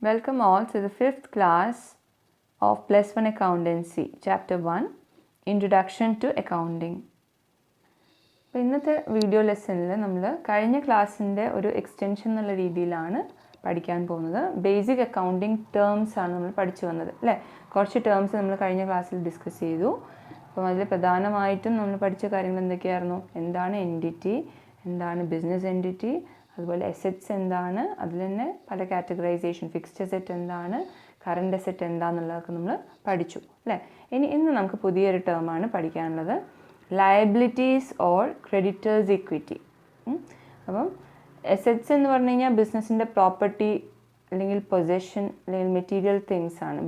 Welcome all to the 5th class of Plus 1 Accountancy, Chapter 1, Introduction to Accounting. അപ്പോൾ ഇന്നത്തെ video ലെസണിൽ നമ്മൾ കഴിഞ്ഞ ക്ലാസ്സിൻ്റെ ഒരു എക്സ്റ്റൻഷൻ എന്നുള്ള രീതിയിലാണ് പഠിക്കാൻ പോകുന്നത്. ബേസിക് അക്കൗണ്ടിങ് ടേംസ് ആണ് നമ്മൾ പഠിച്ചു വന്നത് അല്ലേ. കുറച്ച് ടേംസ് നമ്മൾ കഴിഞ്ഞ ക്ലാസ്സിൽ ഡിസ്കസ് ചെയ്തു. അപ്പം അതിൽ പ്രധാനമായിട്ടും നമ്മൾ പഠിച്ച കാര്യങ്ങൾ എന്തൊക്കെയായിരുന്നു? എന്താണ് എൻറ്റിറ്റി, എന്താണ് ബിസിനസ് എൻറ്റിറ്റി, അതുപോലെ അസെറ്റ്സ് എന്താണ്, അതിൽ തന്നെ പല കാറ്റഗറൈസേഷൻ, ഫിക്സ്ഡ് അസെറ്റ് എന്താണ്, കറണ്ട് അസെറ്റ് എന്താണെന്നുള്ളതൊക്കെ നമ്മൾ പഠിച്ചു അല്ലേ. ഇന്ന് നമുക്ക് പുതിയൊരു ടേമാണ് പഠിക്കാനുള്ളത്, ലയബിലിറ്റീസ് ഓർ ക്രെഡിറ്റേഴ്സ് ഇക്വിറ്റി. അപ്പം അസെറ്റ്സ് എന്ന് പറഞ്ഞു കഴിഞ്ഞാൽ ബിസിനസ്സിൻ്റെ പ്രോപ്പർട്ടി അല്ലെങ്കിൽ പൊസഷൻ അല്ലെങ്കിൽ മെറ്റീരിയൽ തിങ്സ് ആണ്.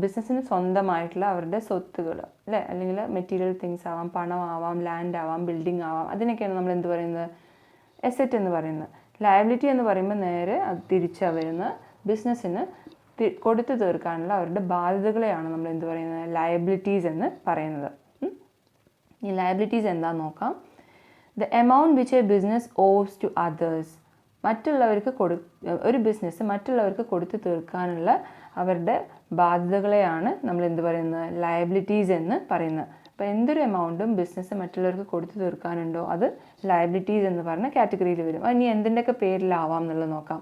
ബിസിനസ്സിന് സ്വന്തമായിട്ടുള്ള അവരുടെ സ്വത്തുകൾ അല്ലേ, അല്ലെങ്കിൽ മെറ്റീരിയൽ തിങ്സ് ആവാം, പണമാവാം, ലാൻഡ് ആവാം, ബിൽഡിംഗ് ആവാം, അതിനൊക്കെയാണ് നമ്മൾ എന്ത് പറയുന്നത്? അസെറ്റ് എന്ന് പറയുന്നത്. ലയബിലിറ്റി എന്ന് പറയുമ്പോൾ നേരെ അത് തിരിച്ചാണ് വരുന്നത്. ബിസിനസ്സിന് കൊടുത്തു തീർക്കാനുള്ള അവരുടെ ബാധ്യതകളെയാണ് നമ്മൾ എന്ത് പറയുന്നത്? ലയബിലിറ്റീസ് എന്ന് പറയുന്നത്. ഈ ലയബിലിറ്റീസ് എന്താണെന്ന് നോക്കാം. The amount which a business owes to others. ഒരു ബിസിനസ് മറ്റുള്ളവർക്ക് കൊടുത്തു തീർക്കാനുള്ള അവരുടെ ബാധ്യതകളെയാണ് നമ്മൾ എന്ത് പറയുന്നത്? ലയബിലിറ്റീസ് എന്ന് പറയുന്നത്. അപ്പോൾ എന്തൊരു എമൗണ്ടും ബിസിനസ് മറ്റുള്ളവർക്ക് കൊടുത്തു തീർക്കാനുണ്ടോ അത് ലയബിലിറ്റീസ് എന്ന് പറഞ്ഞ കാറ്റഗറിയിൽ വരും. ഇനി എന്തിൻ്റെയൊക്കെ പേരിലാവാം എന്നുള്ളത് നോക്കാം.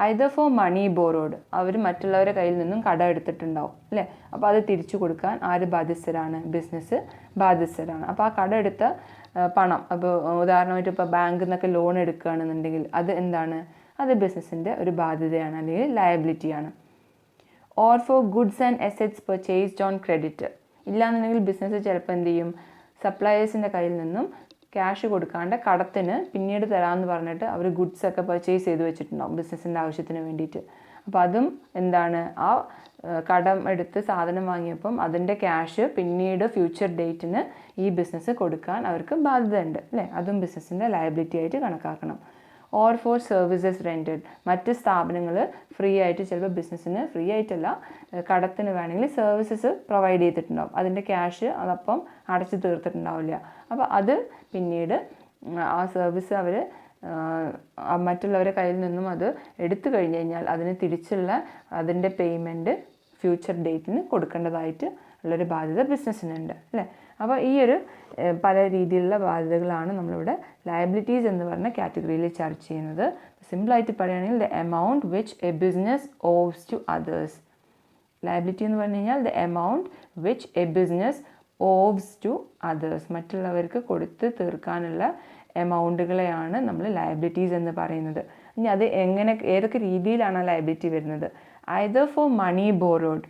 ഐദർ ഫോർ മണി ബോറോഡ്, അവർ മറ്റുള്ളവരുടെ കയ്യിൽ നിന്നും കടം എടുത്തിട്ടുണ്ടാവും അല്ലേ. അപ്പോൾ അത് തിരിച്ചു കൊടുക്കാൻ ആര് ബാധ്യസ്ഥരാണ്? ബിസിനസ് ബാധ്യസ്ഥരാണ്. അപ്പോൾ ആ കടം എടുത്ത പണം, അപ്പോൾ ഉദാഹരണമായിട്ട് ഇപ്പോൾ ബാങ്കിൽ നിന്നൊക്കെ ലോൺ എടുക്കുകയാണെന്നുണ്ടെങ്കിൽ അത് എന്താണ്? അത് ബിസിനസ്സിൻ്റെ ഒരു ബാധ്യതയാണ് അല്ലെങ്കിൽ ലയബിലിറ്റിയാണ്. Or for goods and assets purchased on credit. ഇല്ലാന്നുണ്ടെങ്കിൽ ബിസിനസ് ചിലപ്പോൾ എന്ത് ചെയ്യും? സപ്ലയേഴ്സിൻ്റെ കയ്യിൽ നിന്നും ക്യാഷ് കൊടുക്കാണ്ട് കടത്തിന് പിന്നീട് തരാമെന്ന് പറഞ്ഞിട്ട് അവർ ഗുഡ്സൊക്കെ പർച്ചേസ് ചെയ്ത് വെച്ചിട്ടുണ്ടാവും ബിസിനസ്സിൻ്റെ ആവശ്യത്തിന് വേണ്ടിയിട്ട്. അപ്പോൾ അതും എന്താണ്? ആ കടം എടുത്ത് സാധനം വാങ്ങിയപ്പം അതിൻ്റെ ക്യാഷ് പിന്നീട് ഫ്യൂച്ചർ ഡേറ്റിന് ഈ ബിസിനസ് കൊടുക്കാൻ അവർക്ക് ബാധ്യതയുണ്ട് അല്ലേ. അതും ബിസിനസ്സിൻ്റെ ലയബിലിറ്റി ആയിട്ട് കണക്കാക്കണം. Or four services rented. മറ്റ് സ്ഥാപനങ്ങൾ ഫ്രീ ആയിട്ട്, ചിലപ്പോൾ ബിസിനസ്സിന് ഫ്രീ ആയിട്ടല്ല, കടത്തിന് വേണമെങ്കിൽ സർവീസസ് പ്രൊവൈഡ് ചെയ്തിട്ടുണ്ടാവും. അതിൻ്റെ ക്യാഷ് അതപ്പം അടച്ചു തീർത്തിട്ടുണ്ടാവില്ല. അപ്പോൾ അത് പിന്നീട് ആ സർവീസ് അവർ മറ്റുള്ളവരുടെ കയ്യിൽ നിന്നും അത് എടുത്തു കഴിഞ്ഞ് കഴിഞ്ഞാൽ അതിന് തിരിച്ചുള്ള അതിൻ്റെ പേയ്മെൻറ്റ് ഫ്യൂച്ചർ ഡേറ്റിന് കൊടുക്കേണ്ടതായിട്ട് ഉള്ളൊരു ബാധ്യത ബിസിനസ്സിനുണ്ട് അല്ലേ. അപ്പോൾ ഈ ഒരു പല രീതിയിലുള്ള ബാധ്യതകളാണ് നമ്മളിവിടെ ലയബിലിറ്റീസ് എന്ന് പറഞ്ഞ കാറ്റഗറിയിൽ ചർച്ച ചെയ്യുന്നത്. സിമ്പിളായിട്ട് പറയുകയാണെങ്കിൽ the amount which a business owes to others. Liability എന്ന് പറഞ്ഞു കഴിഞ്ഞാൽ the amount which a business owes to others. മറ്റുള്ളവർക്ക് കൊടുത്ത് തീർക്കാനുള്ള എമൗണ്ടുകളെയാണ് നമ്മൾ ലയബിലിറ്റീസ് എന്ന് പറയുന്നത്. ഇനി അത് ഏതൊക്കെ രീതിയിലാണ് ലയബിലിറ്റി വരുന്നത്? Either for money borrowed,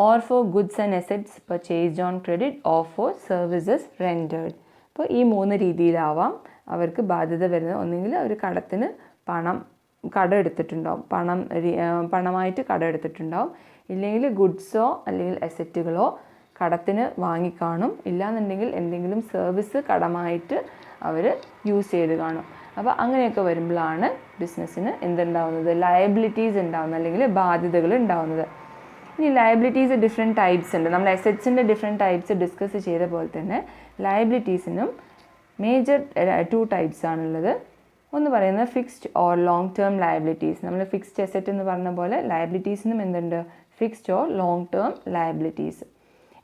or for goods and assets purchased on credit, or for services rendered. അപ്പോൾ ഈ 3 രീതിയിലാവാം അവർക്ക് ബാധ്യത വരുന്നത്. ഒന്നുകിൽ അവർ കടത്തിന് കടം എടുത്തിട്ടുണ്ടാവും, പണമായിട്ട് കടം എടുത്തിട്ടുണ്ടാവും. ഇല്ലെങ്കിൽ ഗുഡ്സോ അല്ലെങ്കിൽ അസറ്റുകളോ കടത്തിന് വാങ്ങിക്കാണും. ഇല്ലാന്നുണ്ടെങ്കിൽ എന്തെങ്കിലും സർവീസ് കടമായിട്ട് അവർ യൂസ് ചെയ്ത് കാണും. അപ്പോൾ അങ്ങനെയൊക്കെ വരുമ്പോഴാണ് ബിസിനസ്സിന് എന്തുണ്ടാവുന്നത്? ലയബിലിറ്റീസ് ഉണ്ടാവുന്നത് അല്ലെങ്കിൽ ബാധ്യതകൾ ഉണ്ടാവുന്നത്. ഇനി ലയബിലിറ്റീസ് ഡിഫറെൻറ്റ് ടൈപ്സ് ഉണ്ട്. നമ്മൾ അസെറ്റ്സിൻ്റെ ഡിഫറെൻറ്റ് ടൈപ്സ് ഡിസ്കസ് ചെയ്ത പോലെ തന്നെ ലയബിലിറ്റീസിനും മേജർ 2 ടൈപ്സ് ആണുള്ളത്. ഒന്ന് പറയുന്നത് fixed or long term liabilities. നമ്മൾ ഫിക്സ്ഡ് അസെറ്റ് എന്ന് പറഞ്ഞ പോലെ ലയബിലിറ്റീസിനും എന്തുണ്ട്? Fixed or long term liabilities.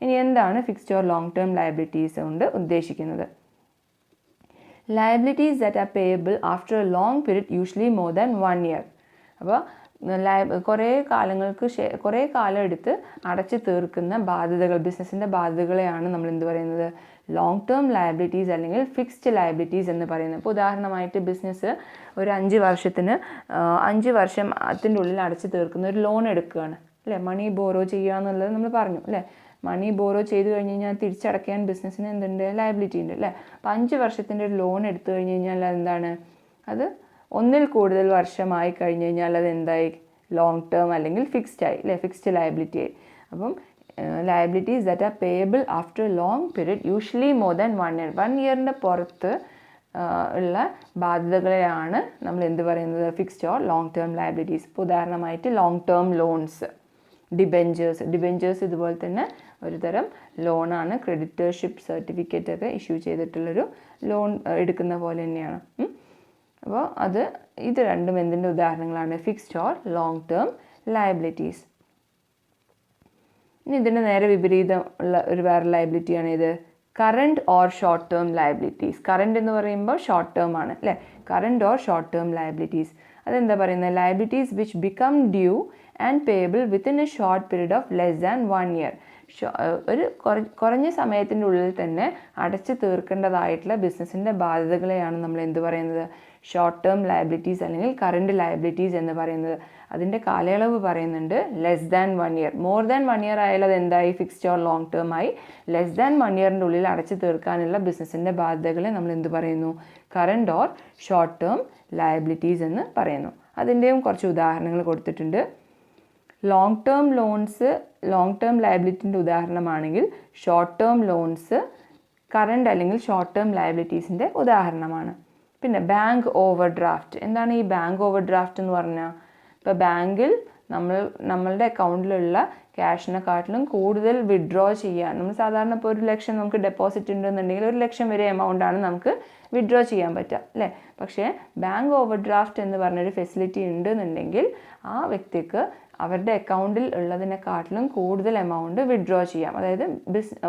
ഇനി എന്താണ് fixed or long term liabilities കൊണ്ട് ഉദ്ദേശിക്കുന്നത്? Liabilities that are payable after A long period, usually more than 1 year. അപ്പോൾ കുറേ കാലം എടുത്ത് അടച്ചു തീർക്കുന്ന ബാധ്യതകൾ, ബിസിനസ്സിൻ്റെ ബാധ്യതകളെയാണ് നമ്മൾ എന്ത് പറയുന്നത്? ലോങ് ടേം ലയബിലിറ്റീസ് അല്ലെങ്കിൽ ഫിക്സ്ഡ് ലയബിലിറ്റീസ് എന്ന് പറയുന്നത്. ഇപ്പോൾ ഉദാഹരണമായിട്ട് ബിസിനസ് ഒരു 5 വർഷത്തിൻ്റെ ഉള്ളിൽ അടച്ചു തീർക്കുന്ന ഒരു ലോൺ എടുക്കുകയാണ് അല്ലേ. മണി ബോറോ ചെയ്യുക എന്നുള്ളത് നമ്മൾ പറഞ്ഞു അല്ലേ. മണി ബോറോ ചെയ്ത് കഴിഞ്ഞ് കഴിഞ്ഞാൽ തിരിച്ചടയ്ക്കാൻ ബിസിനസ്സിന് എന്തുണ്ട്? ലയബിലിറ്റി ഉണ്ട് അല്ലേ. അപ്പോൾ 5 വർഷത്തിൻ്റെ ഒരു ലോൺ എടുത്തു കഴിഞ്ഞ് കഴിഞ്ഞാൽ എന്താണ്? അത് ഒന്നിൽ കൂടുതൽ വർഷമായി കഴിഞ്ഞ് കഴിഞ്ഞാൽ അത് എന്തായി? ലോങ് ടേം അല്ലെങ്കിൽ ഫിക്സ്ഡ് ആയി അല്ലേ, ഫിക്സ്ഡ് ലയബിലിറ്റി ആയി. അപ്പം liabilities that are payable after long period, usually more than 1 year. 1 yearൻ്റെ പുറത്ത് ഉള്ള ബാധ്യതകളെയാണ് നമ്മൾ എന്ത് പറയുന്നത്? Fixed or long term liabilities. ഇപ്പോൾ ഉദാഹരണമായിട്ട് ലോങ് ടേം ലോൺസ്, ഡിബെഞ്ചേഴ്സ് ഇതുപോലെ തന്നെ ഒരു തരം ലോണാണ്. ക്രെഡിറ്റർഷിപ്പ് സർട്ടിഫിക്കറ്റ് ഒക്കെ ഇഷ്യൂ ചെയ്തിട്ടുള്ളൊരു ലോൺ എടുക്കുന്ന പോലെ തന്നെയാണ്. അപ്പോൾ അത് ഇത് രണ്ടും എന്തിൻ്റെ ഉദാഹരണങ്ങളാണ്? Fixed or long term liabilities. ഇനി ഇതിൻ്റെ നേരെ വിപരീതം ഉള്ള ഒരു വേറെ ലയബിലിറ്റിയാണ് ഇത് current or short term liabilities. Current എന്ന് പറയുമ്പോൾ ഷോർട്ട് ടേം ആണ് അല്ലേ? Current or short term liabilities അതെന്താ പറയുന്നത്? Liabilities which become due and payable within A short period of less than 1 year. ഒരു കുറഞ്ഞ സമയത്തിൻ്റെ ഉള്ളിൽ തന്നെ അടച്ചു തീർക്കേണ്ടതായിട്ടുള്ള ബിസിനസ്സിൻ്റെ ബാധ്യതകളെയാണ് നമ്മൾ എന്ത് പറയുന്നത്? ഷോർട്ട് ടേം ലയബിലിറ്റീസ് അല്ലെങ്കിൽ കറണ്ട് ലയബിലിറ്റീസ് എന്ന് പറയുന്നത്. അതിൻ്റെ കാലയളവ് പറയുന്നുണ്ട് less than 1 year. More than 1 year ആയാലും അത് എന്തായി? ഫിക്സ്ഡ് ഓർ ലോങ് ടേം ആയി. ലെസ് ദാൻ 1 yearൻ്റെ ഉള്ളിൽ അടച്ചു തീർക്കാനുള്ള ബിസിനസ്സിൻ്റെ ബാധ്യതകളെ നമ്മൾ എന്ത് പറയുന്നു? Current or short term liabilities എന്ന് പറയുന്നു. അതിൻ്റെയും കുറച്ച് ഉദാഹരണങ്ങൾ കൊടുത്തിട്ടുണ്ട്. Long term loans long term ലയബിലിറ്റിൻ്റെ ഉദാഹരണമാണെങ്കിൽ ഷോർട്ട് ടേം ലോൺസ് കറണ്ട് അല്ലെങ്കിൽ ഷോർട്ട് ടേം ലയബിലിറ്റീസിൻ്റെ ഉദാഹരണമാണ്. പിന്നെ ബാങ്ക് ഓവർ ഡ്രാഫ്റ്റ്. എന്താണ് ഈ ബാങ്ക് ഓവർ ഡ്രാഫ്റ്റ് എന്ന് പറഞ്ഞാൽ? ഇപ്പോൾ ബാങ്കിൽ നമ്മളുടെ അക്കൗണ്ടിലുള്ള ക്യാഷിനെക്കാട്ടിലും കൂടുതൽ വിഡ്രോ ചെയ്യാൻ, നമ്മൾ സാധാരണ ഇപ്പോൾ 1 ലക്ഷം നമുക്ക് ഡെപ്പോസിറ്റ് ഉണ്ടെന്നുണ്ടെങ്കിൽ 1 ലക്ഷം വരെ എമൗണ്ടാണ് നമുക്ക് വിഡ്രോ ചെയ്യാൻ പറ്റുക അല്ലേ? പക്ഷേ ബാങ്ക് ഓവർ ഡ്രാഫ്റ്റ് എന്ന് പറഞ്ഞൊരു ഫെസിലിറ്റി ഉണ്ടെന്നുണ്ടെങ്കിൽ ആ വ്യക്തിക്ക് അവരുടെ അക്കൗണ്ടിൽ ഉള്ളതിനെക്കാട്ടിലും കൂടുതൽ എമൗണ്ട് വിഡ്രോ ചെയ്യാം. അതായത്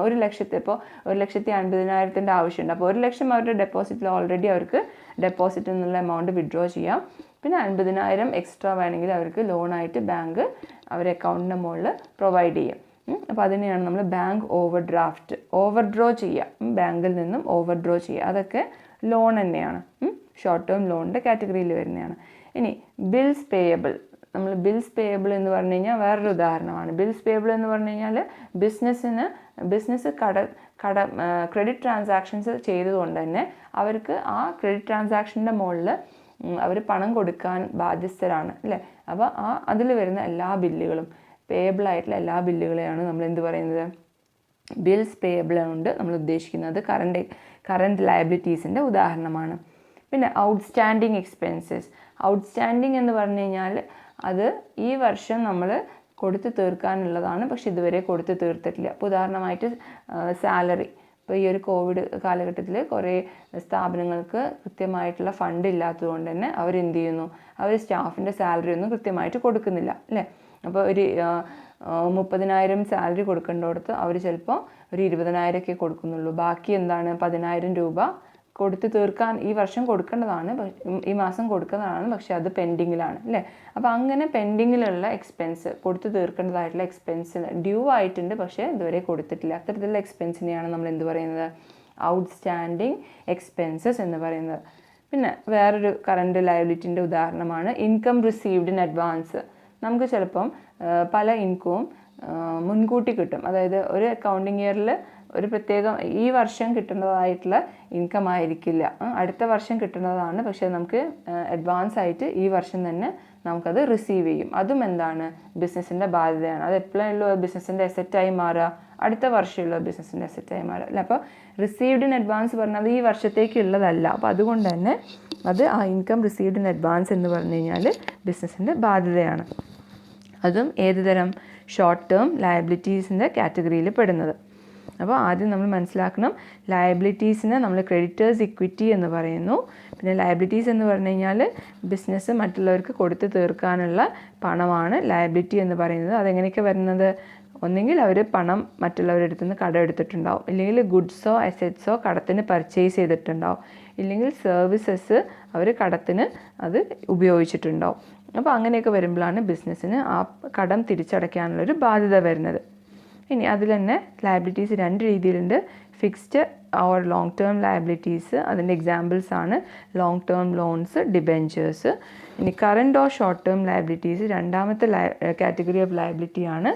1 ലക്ഷത്തി ഇപ്പോൾ 1,50,000 ആവശ്യമുണ്ട്. അപ്പോൾ 1 ലക്ഷം അവരുടെ ഡെപ്പോസിറ്റിൽ ഓൾറെഡി അവർക്ക് ഡെപ്പോസിറ്റ് എന്നുള്ള എമൗണ്ട് വിഡ്രോ ചെയ്യാം. പിന്നെ 50,000 എക്സ്ട്രാ വേണമെങ്കിൽ അവർക്ക് ലോണായിട്ട് ബാങ്ക് അവരുടെ അക്കൗണ്ടിൻ്റെ മുകളിൽ പ്രൊവൈഡ് ചെയ്യും. അപ്പോൾ അതിനെയാണ് നമ്മൾ ബാങ്ക് ഓവർ ഡ്രാഫ്റ്റ്. ഓവർഡ്രോ ചെയ്യുക, ബാങ്കിൽ നിന്നും ഓവർഡ്രോ ചെയ്യുക, അതൊക്കെ ലോൺ തന്നെയാണ്. ഷോർട്ട് ടേം ലോണിൻ്റെ കാറ്റഗറിയിൽ വരുന്നതാണ്. ഇനി ബിൽസ് പേയബിൾ. നമ്മൾ ബിൽസ് പേയബിൾ എന്ന് പറഞ്ഞു കഴിഞ്ഞാൽ വേറൊരു ഉദാഹരണമാണ്. ബിൽസ് പേയബിൾ എന്ന് പറഞ്ഞു കഴിഞ്ഞാൽ ബിസിനസ് ക്രെഡിറ്റ് ട്രാൻസാക്ഷൻസ് ചെയ്തതുകൊണ്ട് തന്നെ അവർക്ക് ആ ക്രെഡിറ്റ് ട്രാൻസാക്ഷൻ്റെ മുകളിൽ അവർ പണം കൊടുക്കാൻ ബാധ്യസ്ഥരാണ് അല്ലേ? അപ്പോൾ അതിൽ വരുന്ന എല്ലാ ബില്ലുകളും പേയബിൾ ആയിട്ടുള്ള എല്ലാ ബില്ലുകളെയാണ് നമ്മൾ എന്ത് പറയുന്നത്? ബിൽസ് പേയബിൾ കൊണ്ട് നമ്മൾ ഉദ്ദേശിക്കുന്നത് കറണ്ട് ലയബിലിറ്റീസിൻ്റെ ഉദാഹരണമാണ്. പിന്നെ ഔട്ട്സ്റ്റാൻഡിങ് എക്സ്പെൻസസ്. ഔട്ട്സ്റ്റാൻഡിങ് എന്ന് പറഞ്ഞു കഴിഞ്ഞാൽ അത് ഈ വർഷം നമ്മൾ കൊടുത്തു തീർക്കാനുള്ളതാണ്, പക്ഷെ ഇതുവരെ കൊടുത്തു തീർത്തിട്ടില്ല. ഇപ്പോൾ ഉദാഹരണമായിട്ട് സാലറി. ഇപ്പോൾ ഈ ഒരു കോവിഡ് കാലഘട്ടത്തിൽ കുറേ സ്ഥാപനങ്ങൾക്ക് കൃത്യമായിട്ടുള്ള ഫണ്ട് ഇല്ലാത്തതുകൊണ്ട് തന്നെ അവരെന്ത് ചെയ്യുന്നു? അവർ സ്റ്റാഫിൻ്റെ സാലറി ഒന്നും കൃത്യമായിട്ട് കൊടുക്കുന്നില്ല അല്ലേ? അപ്പോൾ ഒരു 30,000 സാലറി കൊടുക്കേണ്ടടുത്ത് അവർ ചിലപ്പോൾ ഒരു 20,000 കൊടുക്കുന്നുള്ളൂ. ബാക്കി എന്താണ്? 10,000 രൂപ കൊടുത്തു തീർക്കാൻ ഈ വർഷം കൊടുക്കേണ്ടതാണ്, ഈ മാസം കൊടുക്കുന്നതാണ്, പക്ഷെ അത് പെൻഡിങ്ങിലാണ് അല്ലേ? അപ്പോൾ അങ്ങനെ പെൻഡിങ്ങിലുള്ള എക്സ്പെൻസ്, കൊടുത്തു തീർക്കേണ്ടതായിട്ടുള്ള എക്സ്പെൻസ് ഡ്യൂ ആയിട്ടുണ്ട്, പക്ഷേ ഇതുവരെ കൊടുത്തിട്ടില്ല. അത്തരത്തിലുള്ള എക്സ്പെൻസിനെയാണ് നമ്മൾ എന്ത് പറയുന്നത്? ഔട്ട്സ്റ്റാൻഡിങ് എക്സ്പെൻസസ് എന്ന് പറയുന്നത്. പിന്നെ വേറൊരു കറണ്ട് ലയബിലിറ്റിൻ്റെ ഉദാഹരണമാണ് ഇൻകം റിസീവ്ഡ് ഇൻ അഡ്വാൻസ്. നമുക്ക് ചിലപ്പം പല ഇൻകവും മുൻകൂട്ടി കിട്ടും. അതായത് ഒരു അക്കൗണ്ടിങ് ഇയറിൽ ഒരു പ്രത്യേകം ഈ വർഷം കിട്ടുന്നതായിട്ടുള്ള ഇൻകം ആയിരിക്കില്ല, അടുത്ത വർഷം കിട്ടുന്നതാണ്, പക്ഷേ നമുക്ക് അഡ്വാൻസ് ആയിട്ട് ഈ വർഷം തന്നെ നമുക്കത് റിസീവ് ചെയ്യും. അതും എന്താണ്? ബിസിനസ്സിൻ്റെ ബാധ്യതയാണ്. അത് എപ്പോഴുള്ള ബിസിനസ്സിൻ്റെ അസറ്റായി മാറുക, അടുത്ത വർഷമുള്ള ബിസിനസ്സിൻ്റെ അസറ്റായി മാറുക അല്ല. അപ്പോൾ റിസീവ്ഡ് ഇൻ അഡ്വാൻസ് പറഞ്ഞാൽ അത് ഈ വർഷത്തേക്കുള്ളതല്ല. അപ്പോൾ അതുകൊണ്ട് തന്നെ അത് ആ ഇൻകം റിസീവ്ഡ് ഇൻ അഡ്വാൻസ് എന്ന് പറഞ്ഞു കഴിഞ്ഞാൽ ബിസിനസ്സിൻ്റെ ബാധ്യതയാണ്. അതും ഏത് തരം? ഷോർട്ട് ടേം ലയബിലിറ്റീസിൻ്റെ കാറ്റഗറിയിൽ പെടുന്നത്. അപ്പോൾ ആദ്യം നമ്മൾ മനസ്സിലാക്കണം, ലയബിലിറ്റീസിനെ നമ്മൾ ക്രെഡിറ്റേഴ്സ് ഇക്വിറ്റി എന്ന് പറയുന്നു. പിന്നെ ലയബിലിറ്റീസ് എന്ന് പറഞ്ഞു കഴിഞ്ഞാൽ ബിസിനസ് മറ്റുള്ളവർക്ക് കൊടുത്തു തീർക്കാനുള്ള പണമാണ് ലയബിലിറ്റി എന്ന് പറയുന്നത്. അതെങ്ങനെയൊക്കെ വരുന്നത്? ഒന്നെങ്കിൽ അവർ പണം മറ്റുള്ളവരുടെ അടുത്ത് നിന്ന് കടം എടുത്തിട്ടുണ്ടാവും, ഇല്ലെങ്കിൽ ഗുഡ്സോ അസറ്റ്സോ കടത്തിന് പർച്ചേസ് ചെയ്തിട്ടുണ്ടാവും, ഇല്ലെങ്കിൽ സർവീസസ് അവർ കടത്തിന് അത് ഉപയോഗിച്ചിട്ടുണ്ടാവും. അപ്പോൾ അങ്ങനെയൊക്കെ വരുമ്പോഴാണ് ബിസിനസ്സിന് ആ കടം തിരിച്ചടയ്ക്കാനുള്ളൊരു ബാധ്യത വരുന്നത്. ഇനി അതിൽ തന്നെ ലയബിലിറ്റീസ് 2 രീതിയിലുണ്ട്. Fixed or long term liabilities, അതിൻ്റെ എക്സാമ്പിൾസ് ആണ് ലോങ് ടേം ലോൺസ്, ഡിബെഞ്ചേഴ്സ്. ഇനി current or short term liabilities രണ്ടാമത്തെ കാറ്റഗറി ഓഫ് ലയബിലിറ്റി ആണ്.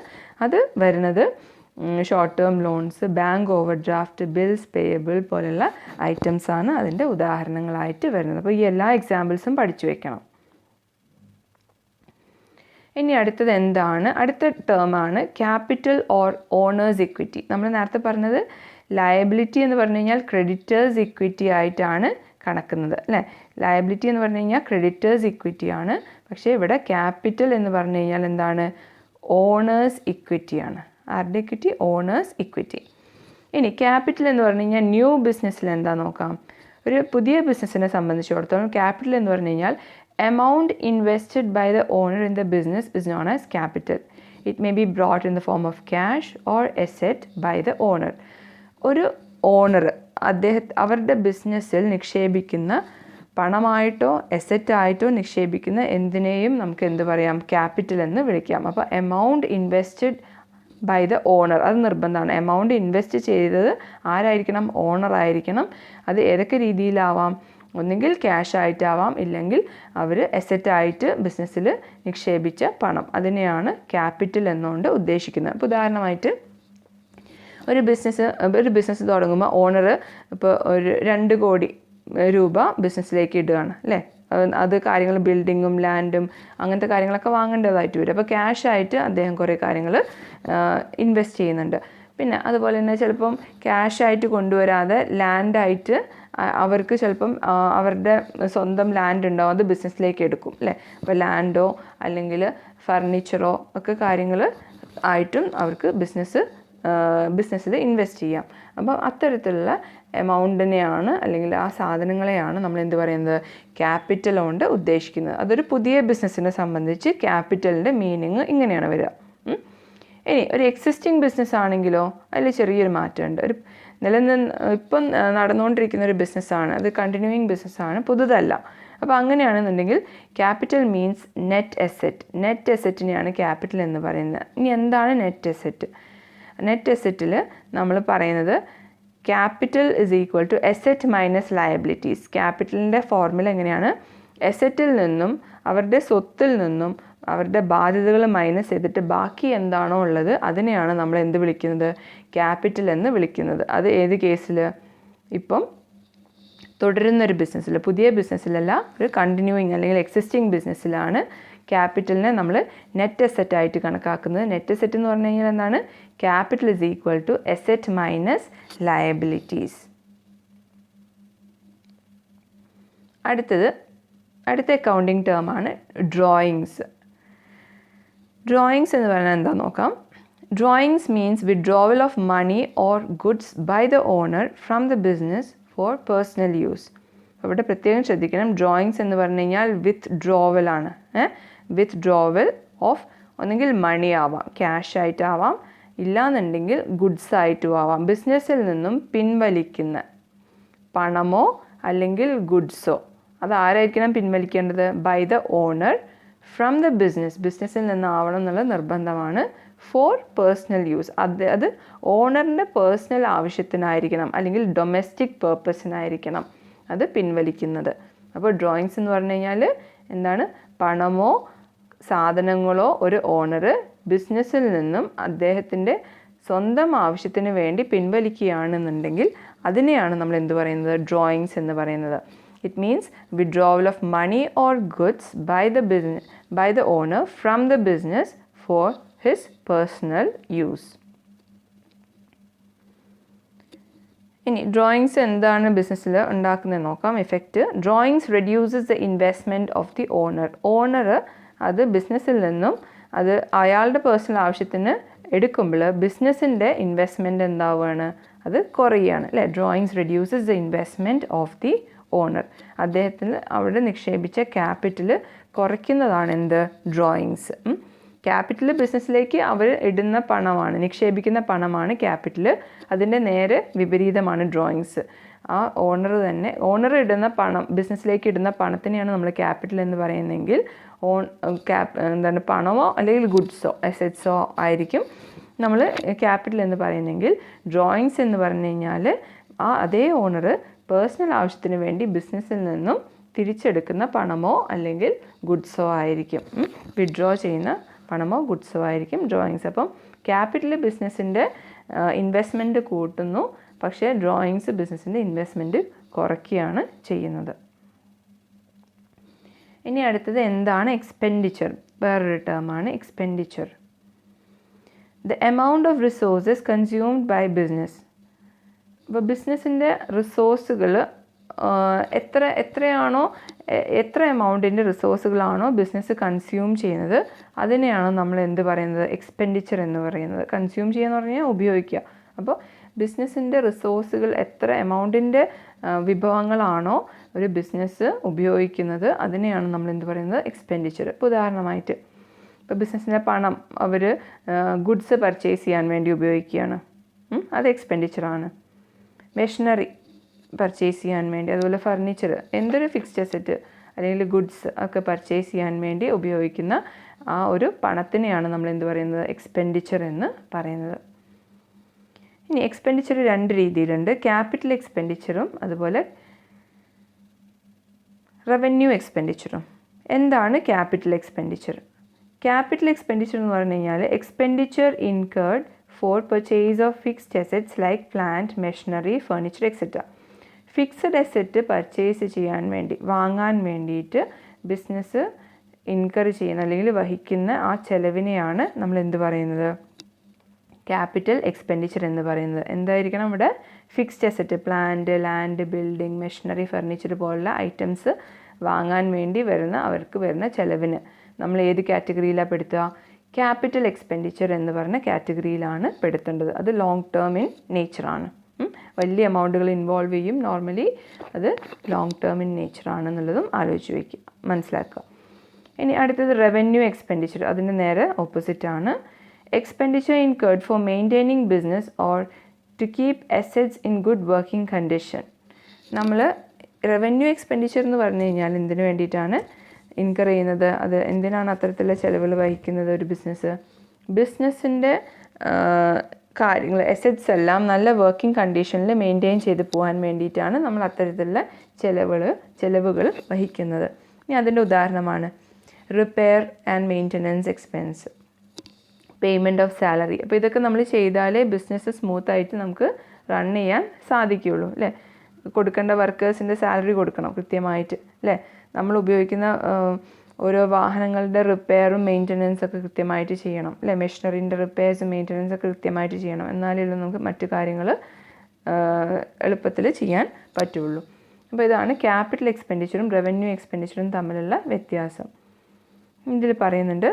അത് വരുന്നത് short term loans, bank over draft, bills payable പോലുള്ള ഐറ്റംസ് ആണ് അതിൻ്റെ ഉദാഹരണങ്ങളായിട്ട് വരുന്നത്. അപ്പോൾ ഈ എല്ലാ എക്സാമ്പിൾസും പഠിച്ചു വെക്കണം. ഇനി അടുത്തത് എന്താണ്? അടുത്ത ടേമാണ് ക്യാപിറ്റൽ ഓർ ഓണേഴ്സ് ഇക്വിറ്റി. നമ്മൾ നേരത്തെ പറഞ്ഞത് ലയബിലിറ്റി എന്ന് പറഞ്ഞു കഴിഞ്ഞാൽ ക്രെഡിറ്റേഴ്സ് ഇക്വിറ്റി ആയിട്ടാണ് കണക്കുന്നത് അല്ലേ? ലയബിലിറ്റി എന്ന് പറഞ്ഞു കഴിഞ്ഞാൽ ക്രെഡിറ്റേഴ്സ് ഇക്വിറ്റി ആണ്. പക്ഷേ ഇവിടെ ക്യാപിറ്റൽ എന്ന് പറഞ്ഞു കഴിഞ്ഞാൽ എന്താണ്? ഓണേഴ്സ് ഇക്വിറ്റിയാണ്. ആരുടെ ഇക്വിറ്റി? Owner's equity. ഇനി ക്യാപിറ്റൽ എന്ന് പറഞ്ഞു കഴിഞ്ഞാൽ ന്യൂ ബിസിനസ്സിൽ എന്താ നോക്കാം. ഒരു പുതിയ ബിസിനസ്സിനെ സംബന്ധിച്ചിടത്തോളം ക്യാപിറ്റൽ എന്ന് പറഞ്ഞു കഴിഞ്ഞാൽ amount invested by the owner in the business is known as capital. It may be brought in the form of cash or asset by the owner. ഒരു ഓണർ അവരുടെ ബിസിനസ്സിൽ നിക്ഷേപിക്കുന്ന പണമായിട്ടോ എസെറ്റായിട്ടോ നിക്ഷേപിക്കുന്ന എന്തിനേയും നമുക്ക് എന്ത് പറയാം, ക്യാപിറ്റൽ എന്ന് വിളിക്കാം. അപ്പോൾ amount invested by the owner, അത് നിർബന്ധമാണ്. എമൗണ്ട് ഇൻവെസ്റ്റ് ചെയ്തത് ആരായിരിക്കണം, ഓണർ ആയിരിക്കണം. അത് ഏതൊക്കെ രീതിയിലാവാം, ഒന്നുകിൽ ക്യാഷ് ആയിട്ടാവാം, ഇല്ലെങ്കിൽ അവർ എസെറ്റായിട്ട് ബിസിനസ്സിൽ നിക്ഷേപിച്ച പണം, അതിനെയാണ് ക്യാപിറ്റൽ എന്നുകൊണ്ട് ഉദ്ദേശിക്കുന്നത്. ഇപ്പോൾ ഉദാഹരണമായിട്ട് ഒരു ബിസിനസ് തുടങ്ങുമ്പോൾ ഓണർ ഇപ്പോൾ ഒരു 2 കോടി രൂപ ബിസിനസ്സിലേക്ക് ഇടുകയാണ് അല്ലേ. അത് കാര്യങ്ങൾ ബിൽഡിങ്ങും ലാൻഡും അങ്ങനത്തെ കാര്യങ്ങളൊക്കെ വാങ്ങേണ്ടതായിട്ട് വരും. അപ്പോൾ ക്യാഷായിട്ട് അദ്ദേഹം കുറേ കാര്യങ്ങൾ ഇൻവെസ്റ്റ് ചെയ്യുന്നുണ്ട്. പിന്നെ അതുപോലെ തന്നെ ചിലപ്പം ക്യാഷായിട്ട് കൊണ്ടുവരാതെ ലാൻഡായിട്ട് അവർക്ക് ചിലപ്പം അവരുടെ സ്വന്തം ലാൻഡ് ഉണ്ടാവും, അത് ബിസിനസ്സിലേക്ക് എടുക്കും അല്ലേ. അപ്പോൾ ലാൻഡോ അല്ലെങ്കിൽ ഫർണിച്ചറോ ഒക്കെ കാര്യങ്ങൾ ആയിട്ടും അവർക്ക് ബിസിനസ്സിൽ ഇൻവെസ്റ്റ് ചെയ്യാം. അപ്പം അത്തരത്തിലുള്ള എമൗണ്ടിനെയാണ് അല്ലെങ്കിൽ ആ സാധനങ്ങളെയാണ് നമ്മൾ എന്ത് പറയുന്നത്, ക്യാപിറ്റൽ കൊണ്ട് ഉദ്ദേശിക്കുന്നത്. അതൊരു പുതിയ ബിസിനസ്സിനെ സംബന്ധിച്ച് ക്യാപിറ്റലിൻ്റെ മീനിങ് ഇങ്ങനെയാണ് വരിക. ഇനി ഒരു എക്സിസ്റ്റിംഗ് ബിസിനസ് ആണെങ്കിലോ അതിൽ ചെറിയൊരു മാറ്റമുണ്ട്. ഒരു ഇപ്പം നടന്നുകൊണ്ടിരിക്കുന്ന ഒരു ബിസിനസ്സാണ്, അത് കണ്ടിന്യൂയിങ് ബിസിനസ്സാണ്, പുതുതല്ല. അപ്പോൾ അങ്ങനെയാണെന്നുണ്ടെങ്കിൽ ക്യാപിറ്റൽ മീൻസ് നെറ്റ് എസെറ്റിനെയാണ് ക്യാപിറ്റൽ എന്ന് പറയുന്നത്. ഇനി എന്താണ് നെറ്റ് എസെറ്റ്? നെറ്റ് എസെറ്റിൽ നമ്മൾ പറയുന്നത് capital is equal to asset minus liabilities. ക്യാപിറ്റലിൻ്റെ ഫോർമുല എങ്ങനെയാണ്, എസെറ്റിൽ നിന്നും അവരുടെ സ്വത്തിൽ നിന്നും അവരുടെ ബാധ്യതകൾ മൈനസ് ചെയ്തിട്ട് ബാക്കി എന്താണോ ഉള്ളത് അതിനെയാണ് നമ്മൾ എന്ത് വിളിക്കുന്നത്, ക്യാപിറ്റൽ എന്ന് വിളിക്കുന്നത്. അത് ഏത് കേസിൽ, ഇപ്പം തുടരുന്നൊരു ബിസിനസ്സിൽ, പുതിയ ബിസിനസ്സിലല്ല, ഒരു കണ്ടിന്യൂയിങ് അല്ലെങ്കിൽ എക്സിസ്റ്റിംഗ് ബിസിനസ്സിലാണ് ക്യാപിറ്റലിനെ നമ്മൾ നെറ്റ് എസെറ്റ് ആയിട്ട് കണക്കാക്കുന്നത്. നെറ്റ് എസെറ്റ് എന്ന് പറഞ്ഞു കഴിഞ്ഞാൽ എന്താണ്, capital is equal to asset minus liabilities. അടുത്ത അക്കൗണ്ടിങ് ടേമാണ് ഡ്രോയിങ്സ്. ഡ്രോയിങ്സ് എന്ന് പറഞ്ഞാൽ എന്താ നോക്കാം. Drawings means withdrawal of money or goods by the owner from the business for personal use. അവിടെ പ്രത്യേകം ശ്രദ്ധിക്കണം, ഡ്രോയിങ്സ് എന്ന് പറഞ്ഞു കഴിഞ്ഞാൽ വിത്ത്ഡ്രോവലാണ്. വിത്ത്ഡ്രോവൽ ഓഫ് ഒന്നെങ്കിൽ മണി ആവാം, ക്യാഷ് ആയിട്ടാവാം, ഇല്ലാന്നുണ്ടെങ്കിൽ ഗുഡ്സ് ആയിട്ടും ആവാം. ബിസിനസ്സിൽ നിന്നും പിൻവലിക്കുന്ന പണമോ അല്ലെങ്കിൽ ഗുഡ്സോ, അത് ആരായിരിക്കണം പിൻവലിക്കേണ്ടത്, by the owner from the ബിസിനസ്സിൽ നിന്നാവണം എന്നുള്ളത് നിർബന്ധമാണ്. ഫോർ പേഴ്സണൽ യൂസ്, അത് ഓണറിൻ്റെ പേഴ്സണൽ ആവശ്യത്തിനായിരിക്കണം അല്ലെങ്കിൽ ഡൊമസ്റ്റിക് പേർപ്പസിനായിരിക്കണം അത് പിൻവലിക്കുന്നത്. അപ്പോൾ ഡ്രോയിങ്സ് എന്ന് പറഞ്ഞു കഴിഞ്ഞാൽ എന്താണ്, പണമോ സാധനങ്ങളോ ഒരു ഓണർ ബിസിനസ്സിൽ നിന്നും അദ്ദേഹത്തിൻ്റെ സ്വന്തം ആവശ്യത്തിന് വേണ്ടി പിൻവലിക്കുകയാണെന്നുണ്ടെങ്കിൽ അതിനെയാണ് നമ്മൾ എന്ത് പറയുന്നത്, ഡ്രോയിങ്സ് എന്ന് പറയുന്നത്. It means withdrawal of money or goods by the owner from the business for his personal use. ഇനി ഡ്രോയിങ്സ് എന്താണ് ബിസിനസ്സിൽ ഉണ്ടാക്കുന്നത് നോക്കാം. Effect, drawings reduces the investment of the owner അത് ബിസിനസ്സിൽ നിന്നും അത് അയാളുടെ പേഴ്സണൽ ആവശ്യത്തിന് എടുക്കുമ്പോൾ ബിസിനസ്സിൻ്റെ ഇൻവെസ്റ്റ്മെൻറ്റ് എന്താവുകയാണ്, അത് കുറയുകയാണ് അല്ലേ. Drawings reduces the investment of the owner, അദ്ദേഹത്തിന് അവിടെ നിക്ഷേപിച്ച ക്യാപിറ്റൽ കുറയ്ക്കുന്നതാണ് എന്ത്, ഡ്രോയിങ്സ്. ക്യാപിറ്റൽ ബിസിനസ്സിലേക്ക് അവർ ഇടുന്ന പണമാണ്, നിക്ഷേപിക്കുന്ന പണമാണ് ക്യാപിറ്റൽ. അതിൻ്റെ നേരെ വിപരീതമാണ് ഡ്രോയിങ്സ്. ആ ഓണർ ഇടുന്ന പണം, ബിസിനസ്സിലേക്ക് ഇടുന്ന പണത്തിനെയാണ് നമ്മൾ ക്യാപിറ്റൽ എന്ന് പറയുന്നതെങ്കിൽ എന്താണ് പണമോ അല്ലെങ്കിൽ ഗുഡ്സോ അസറ്റ്സോ ആയിരിക്കും നമ്മൾ ക്യാപിറ്റൽ എന്ന് പറയുന്നെങ്കിൽ. ഡ്രോയിങ്സ് എന്ന് പറഞ്ഞു കഴിഞ്ഞാൽ അതേ ഓണർ പേഴ്സണൽ ആവശ്യത്തിന് വേണ്ടി ബിസിനസ്സിൽ നിന്നും തിരിച്ചെടുക്കുന്ന പണമോ അല്ലെങ്കിൽ ഗുഡ്സോ ആയിരിക്കും. വിഡ്രോ ചെയ്യുന്ന പണമോ ഗുഡ്സോ ആയിരിക്കും ഡ്രോയിങ്സ്. അപ്പം ക്യാപിറ്റൽ ബിസിനസ്സിൻ്റെ ഇൻവെസ്റ്റ്മെൻറ്റ് കൂട്ടുന്നു, പക്ഷേ ഡ്രോയിങ്സ് ബിസിനസ്സിൻ്റെ ഇൻവെസ്റ്റ്മെൻറ്റ് കുറയ്ക്കുകയാണ് ചെയ്യുന്നത്. ഇനി അടുത്തത് എന്താണ് എക്സ്പെൻഡിച്ചർ, വേറൊരു ടേമാണ് expenditure. The amount of resources consumed by business. അപ്പോൾ ബിസിനസ്സിൻ്റെ റിസോഴ്സുകൾ എത്ര എമൗണ്ടിൻ്റെ റിസോഴ്സുകളാണോ ബിസിനസ് കൺസ്യൂം ചെയ്യുന്നത് അതിനെയാണ് നമ്മൾ എന്ത് പറയുന്നത്, എക്സ്പെൻഡിച്ചർ എന്ന് പറയുന്നത്. കൺസ്യൂം ചെയ്യുക എന്ന് പറഞ്ഞാൽ ഉപയോഗിക്കുക. അപ്പോൾ ബിസിനസ്സിൻ്റെ റിസോഴ്സുകൾ എത്ര എമൗണ്ടിൻ്റെ വിഭവങ്ങളാണോ ഒരു ബിസിനസ് ഉപയോഗിക്കുന്നത് അതിനെയാണ് നമ്മൾ എന്ത് പറയുന്നത് എക്സ്പെൻഡിച്ചർ. ഇപ്പോൾ ഉദാഹരണമായിട്ട് ഇപ്പോൾ ബിസിനസ്സിൻ്റെ പണം അവർ ഗുഡ്സ് പർച്ചേസ് ചെയ്യാൻ വേണ്ടി ഉപയോഗിക്കുകയാണ്, അത് എക്സ്പെൻഡിച്ചറാണ്. മെഷീനറി പർച്ചേസ് ചെയ്യാൻ വേണ്ടി, അതുപോലെ ഫർണിച്ചർ, എന്തൊരു ഫിക്സ്ഡ് അസറ്റ് അല്ലെങ്കിൽ ഗുഡ്സ് ഒക്കെ പർച്ചേസ് ചെയ്യാൻ വേണ്ടി ഉപയോഗിക്കുന്ന ആ ഒരു പണത്തിനെയാണ് നമ്മൾ എന്ത് പറയുന്നത് എക്സ്പെൻഡിച്ചർ എന്ന് പറയുന്നത്. ഇനി എക്സ്പെൻഡിച്ചർ 2 രീതിയിലുണ്ട്. ക്യാപിറ്റൽ എക്സ്പെൻഡിച്ചറും അതുപോലെ റവന്യൂ എക്സ്പെൻഡിച്ചറും. എന്താണ് ക്യാപിറ്റൽ എക്സ്പെൻഡിച്ചർ? ക്യാപിറ്റൽ എക്സ്പെൻഡിച്ചർ എന്ന് പറഞ്ഞു കഴിഞ്ഞാൽ expenditure incurred four purchase of fixed assets like plant, machinery, furniture etcetera. Fixed asset purchase ചെയ്യാൻ വേണ്ടി, വാങ്ങാൻ വേണ്ടിയിട്ട് ബിസിനസ് ഇൻകർ ചെയ്യുന്ന അല്ലെങ്കിൽ വഹിക്കുന്ന ആ ചെലവിനെയാണ് നമ്മൾ എന്ത് പറയുന്നത് ക്യാപിറ്റൽ എക്സ്പെൻഡിച്ചർ എന്ന് പറയുന്നത്. എന്തായിരിക്കണം ഇവിടെ? Fixed asset, plant, land, building, machinery, furniture പോലുള്ള ഐറ്റംസ് വാങ്ങാൻ വേണ്ടി അവർക്ക് വരുന്ന ചെലവിന് നമ്മൾ ഏത് കാറ്റഗറിയിലാണ് പെടുത്തുക? ക്യാപിറ്റൽ എക്സ്പെൻഡിച്ചർ എന്ന് പറഞ്ഞ കാറ്റഗറിയിലാണ് പെടുത്തേണ്ടത്. അത് ലോങ് ടേം ഇൻ നേച്ചറാണ്. വലിയ എമൗണ്ടുകൾ ഇൻവോൾവ് ചെയ്യും. നോർമലി അത് ലോങ് ടേം ഇൻ നേച്ചറാണെന്നുള്ളതും ആലോചിച്ച് മനസ്സിലാക്കുക. ഇനി അടുത്തത് റവന്യൂ എക്സ്പെൻഡിച്ചർ. അതിൻ്റെ നേരെ ഓപ്പോസിറ്റാണ്. Expenditure incurred for maintaining business or to keep assets in good working condition. നമ്മൾ റവന്യൂ എക്സ്പെൻഡിച്ചർ എന്ന് പറഞ്ഞു കഴിഞ്ഞാൽ എന്തിനു വേണ്ടിയിട്ടാണ് ഇൻകർ ചെയ്യുന്നത്? അത് എന്തിനാണ് അത്തരത്തിലുള്ള ചിലവുകൾ വഹിക്കുന്നത് ഒരു ബിസിനസ്സിൻ്റെ കാര്യങ്ങൾ, അസറ്റ്സ് എല്ലാം നല്ല വർക്കിംഗ് കണ്ടീഷനിൽ മെയിൻറ്റെയിൻ ചെയ്ത് പോകാൻ വേണ്ടിയിട്ടാണ് നമ്മൾ അത്തരത്തിലുള്ള ചിലവുകൾ വഹിക്കുന്നത്. ഇനി അതിൻ്റെ ഉദാഹരണമാണ് repair and maintenance expense, payment of salary. അപ്പോൾ ഇതൊക്കെ നമ്മൾ ചെയ്താലേ ബിസിനസ് സ്മൂത്തായിട്ട് നമുക്ക് റൺ ചെയ്യാൻ സാധിക്കുകയുള്ളൂ അല്ലേ? കൊടുക്കേണ്ട വർക്കേഴ്സിൻ്റെ സാലറി കൊടുക്കണം കൃത്യമായിട്ട് അല്ലേ? നമ്മൾ ഉപയോഗിക്കുന്ന ഓരോ വാഹനങ്ങളുടെ റിപ്പയറും മെയിൻ്റനൻസ് ഒക്കെ കൃത്യമായിട്ട് ചെയ്യണം അല്ലേ? മെഷീനറിൻ്റെ റിപ്പയർസും മെയിൻ്റനൻസ് ഒക്കെ കൃത്യമായിട്ട് ചെയ്യണം. എന്നാലേ നമുക്ക് മറ്റു കാര്യങ്ങൾ എളുപ്പത്തിൽ ചെയ്യാൻ പറ്റുള്ളൂ. അപ്പോൾ ഇതാണ് ക്യാപിറ്റൽ എക്സ്പെൻഡിച്ചറും റവന്യൂ എക്സ്പെൻഡിച്ചറും തമ്മിലുള്ള വ്യത്യാസം. ഇതിൽ പറയുന്നുണ്ട്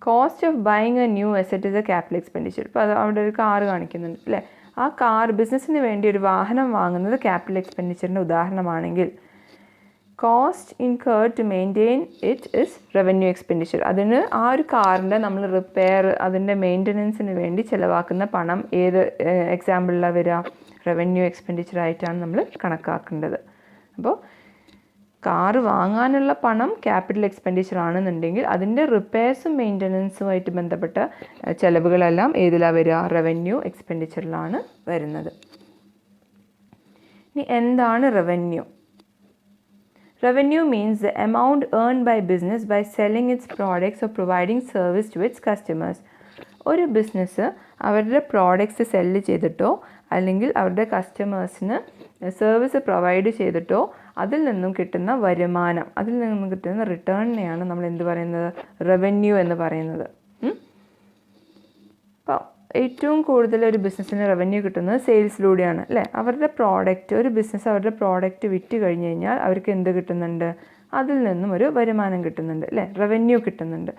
cost of buying A new asset is A capital expenditure. ഇപ്പോൾ അത് അവിടെ ഒരു കാറ് കാണിക്കുന്നുണ്ട് അല്ലേ? ആ കാർ ബിസിനസ്സിന് വേണ്ടി ഒരു വാഹനം വാങ്ങുന്നത് ക്യാപിറ്റൽ എക്സ്പെൻഡിച്ചറിൻ്റെ ഉദാഹരണമാണെങ്കിൽ cost incurred to maintain it is revenue expenditure. അതിന് ആ ഒരു കാറിൻ്റെ നമ്മൾ റിപ്പയർ, അതിൻ്റെ മെയിൻ്റനൻസിന് വേണ്ടി ചിലവാക്കുന്ന പണം ഏത് എക്സാമ്പിളിലാണ് വരിക? റവന്യൂ എക്സ്പെൻഡിച്ചർ ആയിട്ടാണ് നമ്മൾ കണക്കാക്കേണ്ടത്. അപ്പോൾ കാറ് വാങ്ങാനുള്ള പണം ക്യാപിറ്റൽ എക്സ്പെൻഡിച്ചർ ആണെന്നുണ്ടെങ്കിൽ അതിൻ്റെ റിപ്പയർസും മെയിൻ്റനൻസുമായിട്ട് ബന്ധപ്പെട്ട ചിലവുകളെല്ലാം ഏതിലാണ് വരിക? റവന്യൂ എക്സ്പെൻഡിച്ചറിലാണ് വരുന്നത്. ഇനി എന്താണ് revenue? Revenue means the amount earned by business by selling its products or providing service to its customers. ഒരു ബിസിനസ് അവരുടെ പ്രോഡക്റ്റ്സ് സെല്ല് ചെയ്തിട്ടോ അല്ലെങ്കിൽ അവരുടെ കസ്റ്റമേഴ്സിന് സർവീസ് പ്രൊവൈഡ് ചെയ്തിട്ടോ അതിൽ നിന്നും കിട്ടുന്ന വരുമാനം, അതിൽ നിന്നും കിട്ടുന്ന റിട്ടേണിനെയാണ് നമ്മൾ എന്ത് പറയുന്നത്? റവന്യൂ എന്ന് പറയുന്നത്. അപ്പോൾ ഏറ്റവും കൂടുതൽ ഒരു ബിസിനസ്സിന് റവന്യൂ കിട്ടുന്നത് സെയിൽസിലൂടെയാണ് അല്ലേ? അവരുടെ പ്രോഡക്റ്റ്, ഒരു ബിസിനസ് അവരുടെ പ്രോഡക്റ്റ് വിറ്റ് കഴിഞ്ഞ് കഴിഞ്ഞാൽ അവർക്ക് എന്ത് കിട്ടുന്നുണ്ട്? അതിൽ നിന്നും ഒരു വരുമാനം കിട്ടുന്നുണ്ട് അല്ലേ? റവന്യൂ കിട്ടുന്നുണ്ട്.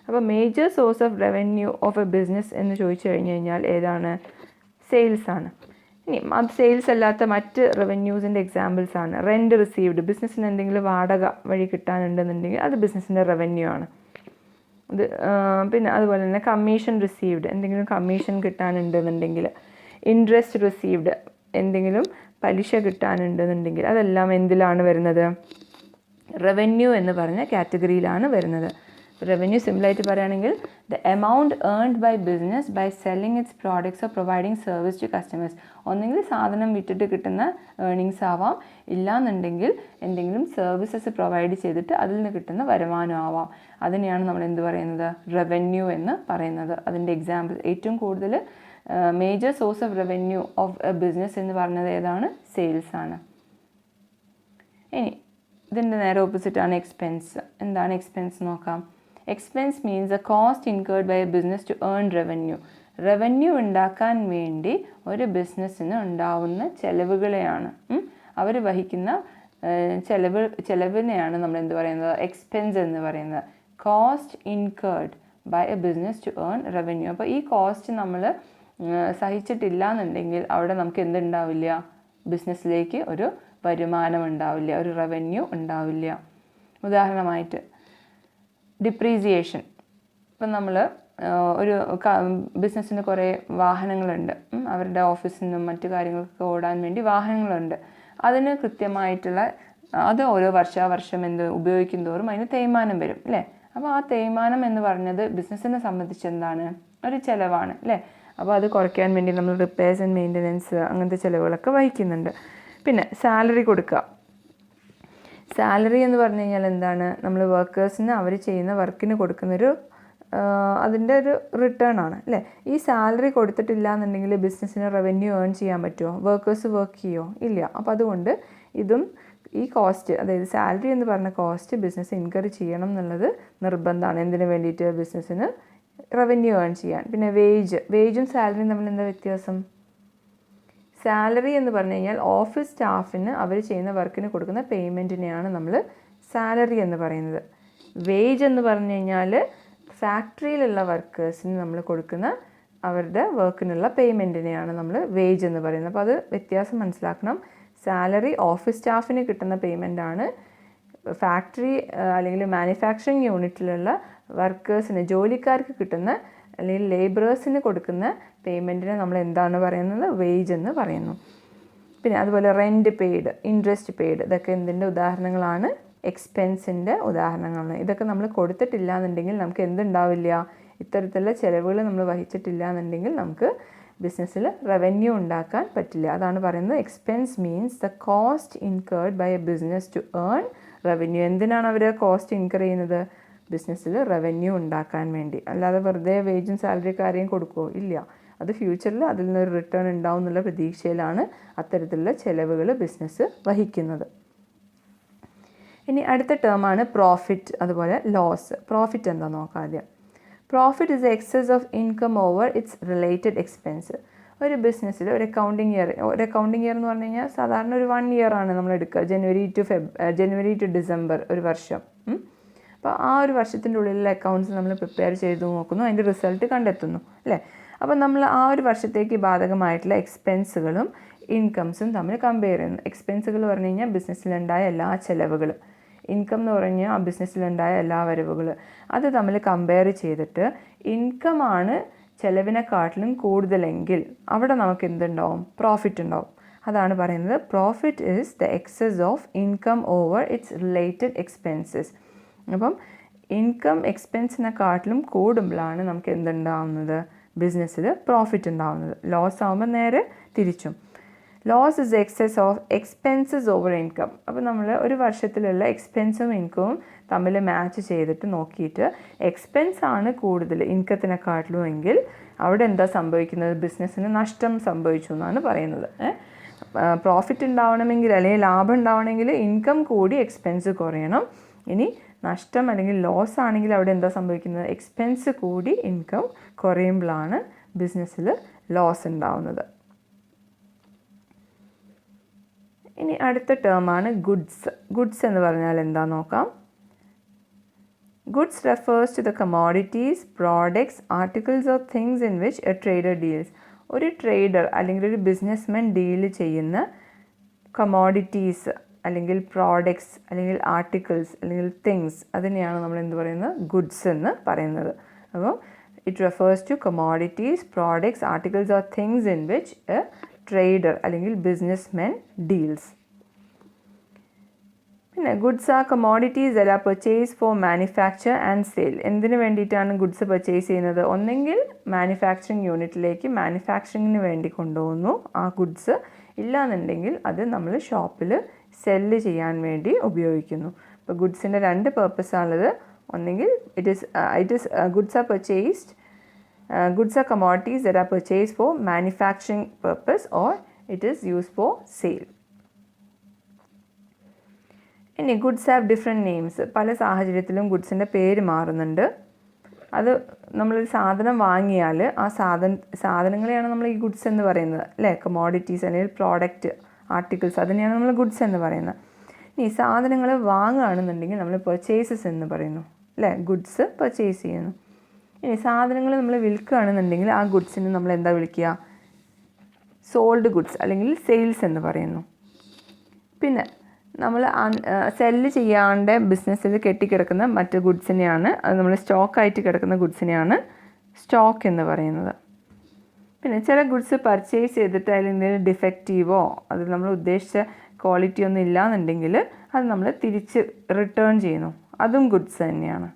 അപ്പോൾ major source of revenue of a business എന്ന് ചോദിച്ചു കഴിഞ്ഞ് കഴിഞ്ഞാൽ ഏതാണ്? സെയിൽസാണ്. ഇനി അത് സെയിൽസ് അല്ലാത്ത മറ്റ് റവന്യൂസിൻ്റെ എക്സാമ്പിൾസ് ആണ്. റെൻറ്റ് റിസീവ്ഡ്, ബിസിനസ്സിന് എന്തെങ്കിലും വാടക വഴി കിട്ടാനുണ്ടെന്നുണ്ടെങ്കിൽ അത് ബിസിനസ്സിൻ്റെ റവന്യൂ ആണ്. ഇത് പിന്നെ അതുപോലെ തന്നെ കമ്മീഷൻ റിസീവ്ഡ്, എന്തെങ്കിലും കമ്മീഷൻ കിട്ടാനുണ്ടെന്നുണ്ടെങ്കിൽ, ഇൻട്രസ്റ്റ് റിസീവ്ഡ്, എന്തെങ്കിലും പലിശ കിട്ടാനുണ്ടെന്നുണ്ടെങ്കിൽ അതെല്ലാം എന്തിലാണ് വരുന്നത്? റവന്യൂ എന്ന് പറഞ്ഞ കാറ്റഗറിയിലാണ് വരുന്നത്. റവന്യൂ സിമ്പിളായിട്ട് പറയുകയാണെങ്കിൽ the amount earned by business by selling its products or providing service to customers. ഒന്നെങ്കിൽ സാധനം വിറ്റിട്ട് കിട്ടുന്ന ഏർണിങ്സ് ആവാം, ഇല്ലാന്നുണ്ടെങ്കിൽ എന്തെങ്കിലും സർവീസസ് പ്രൊവൈഡ് ചെയ്തിട്ട് അതിൽ നിന്ന് കിട്ടുന്ന വരുമാനം ആവാം. അതിനെയാണ് നമ്മൾ എന്ത് പറയുന്നത്? റവന്യൂ എന്ന് പറയുന്നത്. അതിൻ്റെ എക്സാമ്പിൾ ഏറ്റവും കൂടുതൽ major source of revenue of a business എന്ന് പറഞ്ഞത് ഏതാണ്? സെയിൽസ് ആണ്. ഇനി ഇതിൻ്റെ നേരെ ഓപ്പോസിറ്റാണ് എക്സ്പെൻസ്. എന്താണ് എക്സ്പെൻസ് നോക്കാം. Expense means a cost incurred by a business to earn revenue. Revenue ഉണ്ടാക്കാൻ വേണ്ടി ഒരു ബിസിനസ്സിന് ഉണ്ടാവുന്ന ചെലവുകളെയാണ്, അവർ വഹിക്കുന്ന ചെലവിനെയാണ് നമ്മൾ എന്ത് പറയുന്നത്? എക്സ്പെൻസ് എന്ന് പറയുന്നത്. Cost incurred by a business to earn revenue. അപ്പോൾ ഈ കോസ്റ്റ് നമ്മൾ സഹിച്ചിട്ടില്ല എന്നുണ്ടെങ്കിൽ അവിടെ നമുക്ക് എന്തുണ്ടാവില്ല? ബിസിനസ്സിലേക്ക് ഒരു വരുമാനം ഉണ്ടാവില്ല, ഒരു റവന്യൂ ഉണ്ടാവില്ല. ഉദാഹരണമായിട്ട് ഡിപ്രീസിയേഷൻ. ഇപ്പം നമ്മൾ ഒരു ബിസിനസ്സിന് കുറേ വാഹനങ്ങളുണ്ട്, അവരുടെ ഓഫീസിൽ നിന്നും മറ്റു കാര്യങ്ങൾക്കൊക്കെ ഓടാൻ വേണ്ടി വാഹനങ്ങളുണ്ട്. അതിന് കൃത്യമായിട്ടുള്ള അത് ഓരോ വർഷാവർഷം ഉപയോഗിക്കും തോറും അതിന് തേയ്മാനം വരും അല്ലേ. അപ്പോൾ ആ തേയ്മാനം എന്ന് പറഞ്ഞത് ബിസിനസ്സിനെ സംബന്ധിച്ച് എന്താണ്, ഒരു ചിലവാണ് അല്ലേ. അപ്പോൾ അത് കുറയ്ക്കാൻ വേണ്ടി നമ്മൾ റിപ്പയർസ് ആൻഡ് മെയിൻ്റനൻസ് അങ്ങനത്തെ ചിലവുകളൊക്കെ വഹിക്കുന്നുണ്ട്. പിന്നെ സാലറി കൊടുക്കുക. സാലറി എന്ന് പറഞ്ഞു കഴിഞ്ഞാൽ എന്താണ്, നമ്മൾ വർക്കേഴ്സിന് അവർ ചെയ്യുന്ന വർക്കിന് കൊടുക്കുന്നൊരു അതിൻ്റെ ഒരു റിട്ടേൺ ആണ് അല്ലേ. ഈ സാലറി കൊടുത്തിട്ടില്ല എന്നുണ്ടെങ്കിൽ ബിസിനസ്സിന് റവന്യൂ ഏൺ ചെയ്യാൻ പറ്റുമോ, വർക്കേഴ്സ് വർക്ക് ചെയ്യുമോ, ഇല്ല. അപ്പോൾ അതുകൊണ്ട് ഇതും ഈ കോസ്റ്റ്, അതായത് സാലറി എന്ന് പറഞ്ഞ കോസ്റ്റ് ബിസിനസ് ഇൻകർ ചെയ്യണം എന്നുള്ളത് നിർബന്ധമാണ്. എന്തിനു വേണ്ടിയിട്ട്, ബിസിനസ്സിന് റവന്യൂ ഏൺ ചെയ്യാൻ. പിന്നെ വേജും സാലറിയും തമ്മിൽ എന്താ വ്യത്യാസം? സാലറി എന്ന് പറഞ്ഞു കഴിഞ്ഞാൽ ഓഫീസ് സ്റ്റാഫിന് അവർ ചെയ്യുന്ന വർക്കിന് കൊടുക്കുന്ന പേയ്മെൻറ്റിനെയാണ് നമ്മൾ സാലറി എന്ന് പറയുന്നത്. വേജ് എന്ന് പറഞ്ഞു കഴിഞ്ഞാൽ ഫാക്ടറിയിലുള്ള വർക്കേഴ്സിന് നമ്മൾ കൊടുക്കുന്ന അവരുടെ വർക്കിനുള്ള പേയ്മെൻറ്റിനെയാണ് നമ്മൾ വേജ് എന്ന് പറയുന്നത്. അപ്പോൾ അത് വ്യത്യാസം മനസ്സിലാക്കണം. സാലറി ഓഫീസ് സ്റ്റാഫിന് കിട്ടുന്ന പേയ്മെൻറ്റാണ്. ഫാക്ടറി അല്ലെങ്കിൽ മാനുഫാക്ചറിങ് യൂണിറ്റിലുള്ള വർക്കേഴ്സിന്, ജോലിക്കാർക്ക് കിട്ടുന്ന അല്ലെങ്കിൽ ലേബറേഴ്സിന് കൊടുക്കുന്ന പേയ്മെൻറ്റിനെ നമ്മൾ എന്താണ് പറയുന്നത്, വേജ് എന്ന് പറയുന്നു. പിന്നെ അതുപോലെ റെൻറ്റ് പെയ്ഡ്, ഇൻട്രസ്റ്റ് പെയ്ഡ്, ഇതൊക്കെ എന്തിൻ്റെ ഉദാഹരണങ്ങളാണ്, എക്സ്പെൻസിൻ്റെ ഉദാഹരണങ്ങളാണ്. ഇതൊക്കെ നമ്മൾ കൊടുത്തിട്ടില്ല എന്നുണ്ടെങ്കിൽ നമുക്ക് എന്തുണ്ടാവില്ല, ഇത്തരത്തിലുള്ള ചിലവുകൾ നമ്മൾ വഹിച്ചിട്ടില്ല എന്നുണ്ടെങ്കിൽ നമുക്ക് ബിസിനസ്സിൽ റവന്യൂ ഉണ്ടാക്കാൻ പറ്റില്ല. അതാണ് പറയുന്നത് expense means the cost incurred by a business to earn revenue. എന്തിനാണ് അവർ കോസ്റ്റ് ഇൻകർ ചെയ്യുന്നത്, ബിസിനസ്സിൽ റവന്യൂ ഉണ്ടാക്കാൻ വേണ്ടി. അല്ലാതെ വെറുതെ വേജും സാലറിയൊക്കെ ആരെയും കൊടുക്കുമോ, ഇല്ല. അത് ഫ്യൂച്ചറിൽ അതിൽ നിന്നൊരു റിട്ടേൺ ഉണ്ടാവും എന്നുള്ള പ്രതീക്ഷയിലാണ് അത്തരത്തിലുള്ള ചിലവുകൾ ബിസിനസ് വഹിക്കുന്നത്. ഇനി അടുത്ത ടേമാണ് പ്രോഫിറ്റ്, അതുപോലെ ലോസ്. പ്രോഫിറ്റ് എന്താ നോക്കാം ആദ്യം. Profit is excess of income over its related expense. ഒരു ബിസിനസ്സിൽ ഒരു അക്കൗണ്ടിങ് ഇയർ എന്ന് പറഞ്ഞു കഴിഞ്ഞാൽ സാധാരണ ഒരു 1 year ആണ് നമ്മൾ എടുക്കുക, ജനുവരി ടു ഡിസംബർ ഒരു വർഷം. അപ്പോൾ ആ ഒരു വർഷത്തിൻ്റെ ഉള്ളിലുള്ള അക്കൗണ്ട്സ് നമ്മൾ പ്രിപ്പയർ ചെയ്ത് നോക്കുന്നു, അതിൻ്റെ റിസൾട്ട് കണ്ടെത്തുന്നു അല്ലേ. അപ്പോൾ നമ്മൾ ആ ഒരു വർഷത്തേക്ക് ബാധകമായിട്ടുള്ള എക്സ്പെൻസുകളും ഇൻകംസും തമ്മിൽ കമ്പയർ ചെയ്യുന്നു. എക്സ്പെൻസുകൾ പറഞ്ഞു കഴിഞ്ഞാൽ ബിസിനസ്സിലുണ്ടായ എല്ലാ ചിലവുകൾ, ഇൻകം എന്ന് പറഞ്ഞാൽ ആ ബിസിനസ്സിലുണ്ടായ എല്ലാ വരവുകൾ, അത് തമ്മിൽ കമ്പയർ ചെയ്തിട്ട് ഇൻകമാണ് ചിലവിനെക്കാട്ടിലും കൂടുതലെങ്കിൽ അവിടെ നമുക്ക് എന്തുണ്ടാവും, പ്രോഫിറ്റ് ഉണ്ടാവും. അതാണ് പറയുന്നത് profit is the excess of income over its related expenses. അപ്പം ഇൻകം എക്സ്പെൻസിനെക്കാട്ടിലും കൂടുമ്പോഴാണ് നമുക്ക് എന്തുണ്ടാവുന്നത്, ബിസിനസ്സിൽ പ്രോഫിറ്റ് ഉണ്ടാവുന്നത്. ലോസ് ആകുമ്പോൾ നേരെ തിരിച്ചും. Loss is excess of expenses over income. അപ്പോൾ നമ്മൾ ഒരു വർഷത്തിലുള്ള എക്സ്പെൻസും ഇൻകവും തമ്മിൽ മാച്ച് ചെയ്തിട്ട് നോക്കിയിട്ട് എക്സ്പെൻസ് ആണ് കൂടുതൽ ഇൻകത്തിനെക്കാട്ടിലും എങ്കിൽ അവിടെ എന്താ സംഭവിക്കുന്നത്, ബിസിനസ്സിന് നഷ്ടം സംഭവിച്ചു എന്നാണ് പറയുന്നത്. പ്രോഫിറ്റ് ഉണ്ടാവണമെങ്കിൽ അല്ലെങ്കിൽ ലാഭം ഉണ്ടാവണമെങ്കിൽ ഇൻകം കൂടി എക്സ്പെൻസ് കുറയണം. ഇനി നഷ്ടം അല്ലെങ്കിൽ ലോസ് ആണെങ്കിൽ അവിടെ എന്താ സംഭവിക്കുന്നത്, എക്സ്പെൻസ് കൂടി ഇൻകം കുറയുമ്പോഴാണ് ബിസിനസ്സിൽ ലോസ് ഉണ്ടാവുന്നത്. ഇനി അടുത്ത ടേമാണ് ഗുഡ്സ്. ഗുഡ്സ് എന്ന് പറഞ്ഞാൽ എന്താ നോക്കാം. Goods refers to the commodities, products, articles or things in which a trader deals. ഒരു ട്രേഡർ അല്ലെങ്കിൽ ഒരു ബിസിനസ്മാൻ ഡീൽ ചെയ്യുന്ന കമോഡിറ്റീസ് അല്ലെങ്കിൽ പ്രോഡക്ട്സ് അല്ലെങ്കിൽ ആർട്ടിക്കിൾസ് അല്ലെങ്കിൽ തിങ്സ്, അതിനെയാണ് നമ്മൾ എന്ത് പറയുന്നത്, ഗുഡ്സ് എന്ന് പറയുന്നത്. അപ്പോൾ it refers to commodities, products, articles or things in which a trader അല്ലെങ്കിൽ ബിസിനസ്മാൻ ഡീൽസ്. പിന്നെ goods are commodities that are purchase for manufacture and sale. എന്തിനു വേണ്ടിയിട്ടാണ് ഗുഡ്സ് പർച്ചേസ് ചെയ്യുന്നത്, ഒന്നെങ്കിൽ മാനുഫാക്ചറിങ് യൂണിറ്റിലേക്ക് മാനുഫാക്ചറിങ്ങിന് വേണ്ടി കൊണ്ടുപോകുന്നു ആ ഗുഡ്സ്, ഇല്ലാന്നുണ്ടെങ്കിൽ അത് നമ്മൾ ഷോപ്പിൽ സെല്ല് ചെയ്യാൻ വേണ്ടി ഉപയോഗിക്കുന്നു. അപ്പോൾ ഗുഡ്സിൻ്റെ 2 പർപ്പസാണുള്ളത്. ഒന്നെങ്കിൽ it is goods are purchased, goods are commodities that are purchased for manufacturing purpose or it is used for sale. ഇനി ഗുഡ്സ് ഹാവ് ഡിഫറെൻറ്റ് നെയിംസ്. പല സാഹചര്യത്തിലും ഗുഡ്സിൻ്റെ പേര് മാറുന്നുണ്ട്. അത് നമ്മളൊരു സാധനം വാങ്ങിയാൽ ആ സാധനങ്ങളെയാണ് നമ്മൾ ഈ ഗുഡ്സ് എന്ന് പറയുന്നത് അല്ലേ. കമോഡിറ്റീസ് അല്ലെങ്കിൽ പ്രോഡക്റ്റ്, ആർട്ടിക്കിൾസ്, അതിനെയാണ് നമ്മൾ ഗുഡ്സ് എന്ന് പറയുന്നത്. ഇനി സാധനങ്ങൾ വാങ്ങുകയാണെന്നുണ്ടെങ്കിൽ നമ്മൾ പർച്ചേസസ് എന്ന് പറയുന്നു അല്ലേ, ഗുഡ്സ് പർച്ചേസ് ചെയ്യുന്നു. ഇനി സാധനങ്ങൾ നമ്മൾ വിൽക്കുകയാണെന്നുണ്ടെങ്കിൽ ആ ഗുഡ്സിന് നമ്മൾ എന്താ വിളിക്കുക, സോൾഡ് ഗുഡ്സ് അല്ലെങ്കിൽ സെയിൽസ് എന്ന് പറയുന്നു. പിന്നെ നമ്മൾ സെല്ല് ചെയ്യാണ്ട് ബിസിനസ്സിൽ കെട്ടിക്കിടക്കുന്ന മറ്റ് ഗുഡ്സിനെയാണ്, അത് നമ്മൾ സ്റ്റോക്കായിട്ട് കിടക്കുന്ന ഗുഡ്സിനെയാണ് സ്റ്റോക്ക് എന്ന് പറയുന്നത്. പിന്നെ ചില ഗുഡ്സ് പർച്ചേസ് ചെയ്തിട്ട് അതിൽ എന്തെങ്കിലും ഡിഫക്റ്റീവോ അത് നമ്മൾ ഉദ്ദേശിച്ച ക്വാളിറ്റി ഒന്നും ഇല്ലയെന്നുണ്ടെങ്കിൽ അത് നമ്മൾ തിരിച്ച് റിട്ടേൺ ചെയ്യുന്നു, അതും ഗുഡ്സ് തന്നെയാണ്.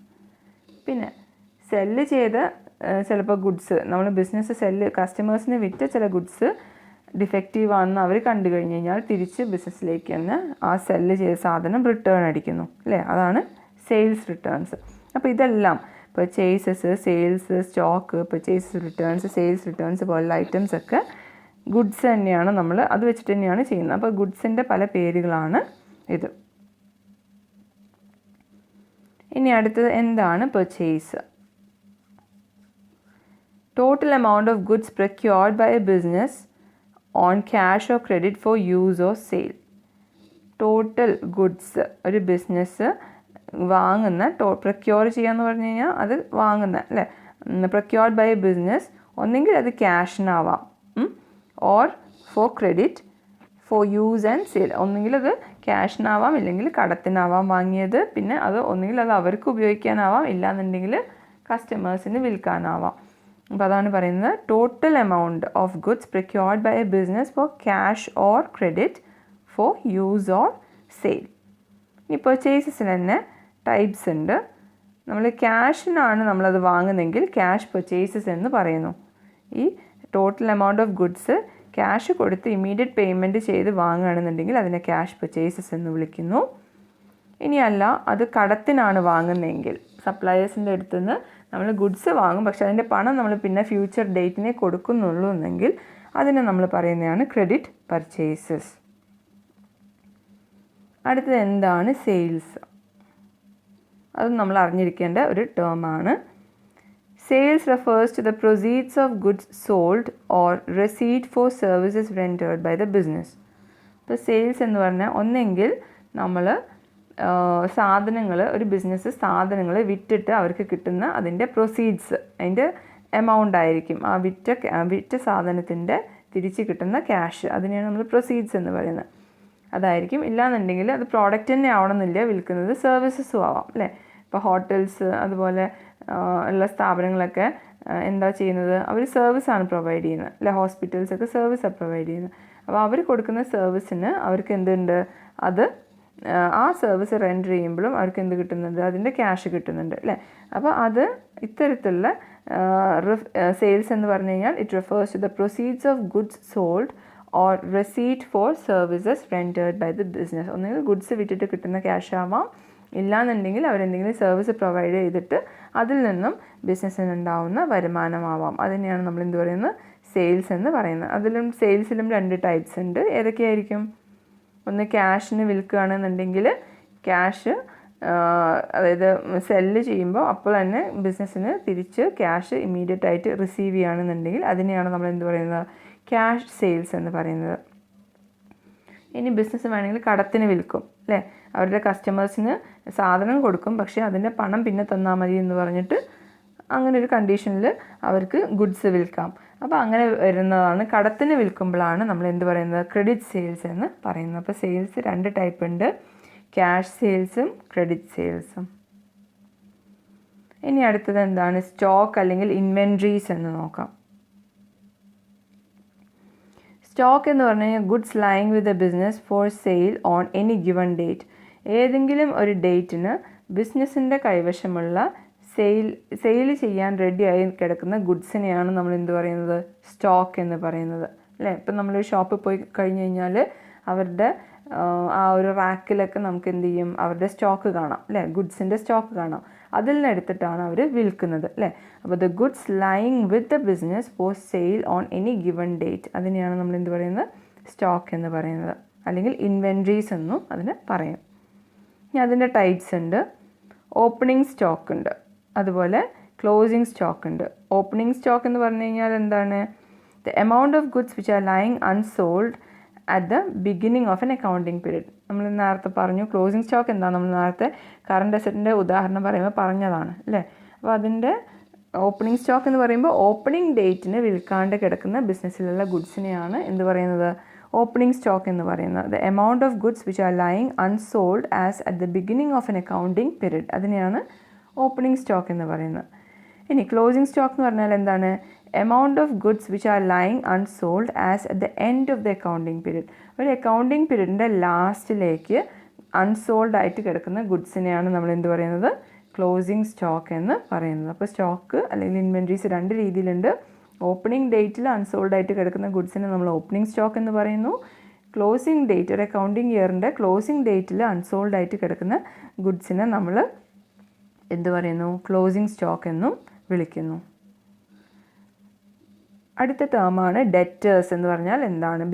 പിന്നെ സെല്ല് ചെയ്ത ചിലപ്പോൾ ഗുഡ്സ് നമ്മൾ ബിസിനസ് കസ്റ്റമേഴ്സിന് വിറ്റ ചില ഗുഡ്സ് ഡിഫക്റ്റീവ് ആണെന്ന് അവർ കണ്ടു കഴിഞ്ഞ് കഴിഞ്ഞാൽ തിരിച്ച് ബിസിനസ്സിലേക്ക് തന്നെ ആ സെല്ല് ചെയ്ത സാധനം റിട്ടേൺ അടിക്കുന്നു, അല്ലേ? അതാണ് സെയിൽസ് റിട്ടേൺസ്. അപ്പോൾ ഇതെല്ലാം purchases, sales, stock, purchases returns, sales returns പോലുള്ള ഐറ്റംസ് ഒക്കെ ഗുഡ്സ് തന്നെയാണ്, നമ്മൾ അത് വെച്ചിട്ട് തന്നെയാണ് ചെയ്യുന്നത്. അപ്പോൾ ഗുഡ്സിൻ്റെ പല പേരുകളാണ് ഇത്. ഇനി അടുത്തത് എന്താണ് purchase? Total amount of goods procured by a business on cash or credit for use or sale. Total goods ഒരു ബിസിനസ് വാങ്ങുന്ന, പ്രൊക്യൂർ ചെയ്യാന്ന് പറഞ്ഞു കഴിഞ്ഞാൽ അത് വാങ്ങുന്ന, അല്ലേ? പ്രൊക്യൂർഡ് ബൈ എ ബിസിനസ്, ഒന്നെങ്കിൽ അത് ക്യാഷിനാവാം, or for credit, for use and sale. ഒന്നെങ്കിൽ അത് ക്യാഷിനാവാം, ഇല്ലെങ്കിൽ കടത്തിനാവാം വാങ്ങിയത്. പിന്നെ അത് ഒന്നെങ്കിൽ അത് അവർക്ക് ഉപയോഗിക്കാനാവാം, ഇല്ലാന്നുണ്ടെങ്കിൽ കസ്റ്റമേഴ്സിന് വിൽക്കാനാവാം. അപ്പോൾ അതാണ് പറയുന്നത് total amount of goods procured by a business for cash or credit for use or sale. ഈ പർച്ചേസസിൽ തന്നെ ടൈപ്സ് ഉണ്ട്. നമ്മൾ ക്യാഷിനാണ് നമ്മളത് വാങ്ങുന്നതെങ്കിൽ ക്യാഷ് പർച്ചേസസ് എന്ന് പറയുന്നു. ഈ total amount of goods cash കൊടുത്ത് ഇമ്മീഡിയറ്റ് പേയ്മെൻറ്റ് ചെയ്ത് വാങ്ങുകയാണെന്നുണ്ടെങ്കിൽ അതിനെ ക്യാഷ് പർച്ചേസസ് എന്ന് വിളിക്കുന്നു. ഇനിയല്ല അത് കടത്തിനാണ് വാങ്ങുന്നതെങ്കിൽ, സപ്ലയേഴ്സിൻ്റെ അടുത്ത് നിന്ന് നമ്മൾ ഗുഡ്സ് വാങ്ങും, പക്ഷെ അതിൻ്റെ പണം നമ്മൾ പിന്നെ ഫ്യൂച്ചർ ഡേറ്റിനെ കൊടുക്കുന്നുള്ളൂ എന്നെങ്കിൽ അതിനെ നമ്മൾ പറയുന്നതാണ് ക്രെഡിറ്റ് പർച്ചേസസ്. അടുത്തത് എന്താണ് സെയിൽസ്? അത് നമ്മൾ അറിഞ്ഞിരിക്കേണ്ട ഒരു ടേമാണ്. Sales refers to the proceeds of goods sold or receipt for services rendered by the business. ഇപ്പോൾ സെയിൽസ് എന്ന് പറഞ്ഞാൽ ഒന്നെങ്കിൽ നമ്മൾ സാധനങ്ങൾ, ഒരു ബിസിനസ് സാധനങ്ങൾ വിറ്റിട്ട് അവർക്ക് കിട്ടുന്ന അതിൻ്റെ പ്രൊസീഡ്സ്, അതിൻ്റെ എമൗണ്ട് ആയിരിക്കും. ആ വിറ്റ സാധനത്തിൻ്റെ തിരിച്ച് കിട്ടുന്ന ക്യാഷ്, അതിനെയാണ് നമ്മൾ പ്രൊസീഡ്സ് എന്ന് പറയുന്നത്. അതായിരിക്കും. ഇല്ലാന്നുണ്ടെങ്കിൽ അത് പ്രോഡക്റ്റ് തന്നെ ആവണമെന്നില്ല വിൽക്കുന്നത്, സർവീസസും ആവാം, അല്ലേ? ഇപ്പോൾ ഹോട്ടൽസ് അതുപോലെ ഉള്ള സ്ഥാപനങ്ങളൊക്കെ എന്താ ചെയ്യുന്നത്? അവർ സർവീസാണ് പ്രൊവൈഡ് ചെയ്യുന്നത്, അല്ലെ? ഹോസ്പിറ്റൽസൊക്കെ സർവീസാണ് പ്രൊവൈഡ് ചെയ്യുന്നത്. അപ്പോൾ അവർ കൊടുക്കുന്ന സർവീസിന് അവർക്ക് എന്തുണ്ട്? അത് ആ സർവീസ് റെൻഡർ ചെയ്യുമ്പോഴും അവർക്ക് എന്ത് കിട്ടുന്നുണ്ട്? അതിൻ്റെ ക്യാഷ് കിട്ടുന്നുണ്ട്, അല്ലേ? അപ്പോൾ അത് ഇത്തരത്തിലുള്ള സെയിൽസ് എന്ന് പറഞ്ഞു കഴിഞ്ഞാൽ it refers to the proceeds of goods sold or receipt for services rendered by the business. ഒന്നുകിൽ ഗുഡ്സ് വിറ്റിട്ട് കിട്ടുന്ന ക്യാഷ് ആവാം, ഇല്ലാന്നുണ്ടെങ്കിൽ അവരെന്തെങ്കിലും സർവീസ് പ്രൊവൈഡ് ചെയ്തിട്ട് അതിൽ നിന്നും ബിസിനസ്സിനുണ്ടാവുന്ന വരുമാനമാവാം. അതിനെയാണ് നമ്മൾ എന്ത് പറയുന്നത്? സെയിൽസ് എന്ന് പറയുന്നത്. അതിലും സെയിൽസിലും 2 ടൈപ്സ് ഉണ്ട്. ഏതൊക്കെയായിരിക്കും? ഒന്ന് ക്യാഷിന് വിൽക്കുകയാണെന്നുണ്ടെങ്കിൽ ക്യാഷ്, അതായത് സെല്ല് ചെയ്യുമ്പോൾ അപ്പോൾ തന്നെ ബിസിനസ്സിന് തിരിച്ച് ക്യാഷ് ഇമ്മീഡിയറ്റ് ആയിട്ട് റിസീവ് ചെയ്യുകയാണെന്നുണ്ടെങ്കിൽ അതിനെയാണ് നമ്മൾ എന്ത് പറയുന്നത്? ക്യാഷ് സെയിൽസ് എന്ന് പറയുന്നത്. ഇനി ബിസിനസ് വേണമെങ്കിൽ കടത്തിന് വിൽക്കും, അല്ലേ? അവരുടെ കസ്റ്റമേഴ്സിന് സാധനം കൊടുക്കും, പക്ഷേ അതിൻ്റെ പണം പിന്നെ തന്നാൽ മതി എന്ന് പറഞ്ഞിട്ട് അങ്ങനെ ഒരു കണ്ടീഷനിൽ അവർക്ക് ഗുഡ്സ് വിൽക്കാം. അപ്പോൾ അങ്ങനെ വരുന്നതാണ്. കടത്തിന് വിൽക്കുമ്പോഴാണ് നമ്മൾ എന്ത് പറയുന്നത്? ക്രെഡിറ്റ് സെയിൽസ് എന്ന് പറയുന്നത്. അപ്പോൾ സെയിൽസ് 2 ടൈപ്പ് ഉണ്ട്, ക്യാഷ് സെയിൽസും ക്രെഡിറ്റ് സെയിൽസും. ഇനി അടുത്തത് എന്താണ്? സ്റ്റോക്ക് അല്ലെങ്കിൽ ഇൻവെൻട്രീസ് എന്ന് നോക്കാം. സ്റ്റോക്ക് എന്ന് പറഞ്ഞു കഴിഞ്ഞാൽ goods lying with a business for sale on any given date. ഏതെങ്കിലും ഒരു ഡേറ്റിന് ബിസിനസ്സിൻ്റെ കൈവശമുള്ള സെയിൽ ചെയ്യാൻ റെഡിയായി കിടക്കുന്ന ഗുഡ്സിനെയാണ് നമ്മൾ എന്ത് പറയുന്നത്? സ്റ്റോക്ക് എന്ന് പറയുന്നത്, അല്ലേ? ഇപ്പം നമ്മളൊരു ഷോപ്പിൽ പോയി കഴിഞ്ഞ് കഴിഞ്ഞാൽ അവരുടെ ആ ഒരു റാക്കിലൊക്കെ നമുക്ക് എന്ത് ചെയ്യും? അവരുടെ സ്റ്റോക്ക് കാണാം, അല്ലേ? ഗുഡ്സിൻ്റെ സ്റ്റോക്ക് കാണാം. അതിൽ നിന്ന് എടുത്തിട്ടാണ് അവർ വിൽക്കുന്നത്, അല്ലേ? അപ്പോൾ the goods lying with the business for sale on any given date, അതിനെയാണ് നമ്മൾ എന്ത് പറയുന്നത്? സ്റ്റോക്ക് എന്ന് പറയുന്നത്, അല്ലെങ്കിൽ ഇൻവെൻട്രീസ് എന്നും അതിന് പറയും. ഇനി അതിൻ്റെ ടൈപ്സ് ഉണ്ട്. ഓപ്പണിംഗ് സ്റ്റോക്ക് ഉണ്ട്, അതുപോലെ ക്ലോസിംഗ് സ്റ്റോക്ക് ഉണ്ട്. ഓപ്പണിംഗ് സ്റ്റോക്ക് എന്ന് പറഞ്ഞു കഴിഞ്ഞാൽ എന്താണ്? The amount of goods which are lying unsold at the beginning of N accounting period. നമ്മൾ നേരത്തെ പറഞ്ഞു. ക്ലോസിംഗ് സ്റ്റോക്ക് എന്താ? നമ്മൾ നേരത്തെ കറണ്ട് അസറ്റിൻ്റെ ഉദാഹരണം പറയുമ്പോൾ പറഞ്ഞതാണ്, അല്ലേ? അപ്പോൾ അതിൻ്റെ ഓപ്പണിംഗ് സ്റ്റോക്ക് എന്ന് പറയുമ്പോൾ ഓപ്പണിംഗ് ഡേറ്റിന് വിൽക്കാണ്ട് കിടക്കുന്ന ബിസിനസ്സിലുള്ള ഗുഡ്സിനെയാണ് എന്ത് പറയുന്നത്? ഓപ്പണിംഗ് സ്റ്റോക്ക് എന്ന് പറയുന്നത് the amount of goods which are lying unsold as at the beginning of N accounting period, അതിനെയാണ് ഓപ്പണിംഗ് സ്റ്റോക്ക് എന്ന് പറയുന്നത്. ഇനി ക്ലോസിംഗ് സ്റ്റോക്ക് എന്ന് പറഞ്ഞാൽ എന്താണ്? Amount of goods which are lying unsold as at the end of the accounting period. ഒരു accounting പീരീഡിൻ്റെ ലാസ്റ്റിലേക്ക് unsold ആയിട്ട് കിടക്കുന്ന ഗുഡ്സിനെയാണ് നമ്മൾ എന്ത് പറയുന്നത്? ക്ലോസിംഗ് സ്റ്റോക്ക് എന്ന് പറയുന്നത്. അപ്പോൾ സ്റ്റോക്ക് അല്ലെങ്കിൽ ഇൻവെൻട്രീസ് രണ്ട് രീതിയിലുണ്ട്. ഓപ്പണിംഗ് ഡേറ്റിൽ അൺസോൾഡ് ആയിട്ട് കിടക്കുന്ന ഗുഡ്സിനെ നമ്മൾ ഓപ്പണിംഗ് സ്റ്റോക്ക് എന്ന് പറയുന്നു. ക്ലോസിംഗ് ഡേറ്റ്, ഒരു അക്കൗണ്ടിങ് ഇയറിൻ്റെ ക്ലോസിംഗ് ഡേറ്റിൽ അൺസോൾഡ് ആയിട്ട് കിടക്കുന്ന ഗുഡ്സിനെ നമ്മൾ എന്ത് പറയുന്നു? ക്ലോസിംഗ് സ്റ്റോക്ക് എന്നും വിളിക്കുന്നു. അടുത്ത ടേമാണ് ഡെറ്റേഴ്സ് എന്ന് പറഞ്ഞാൽ എന്താണ്?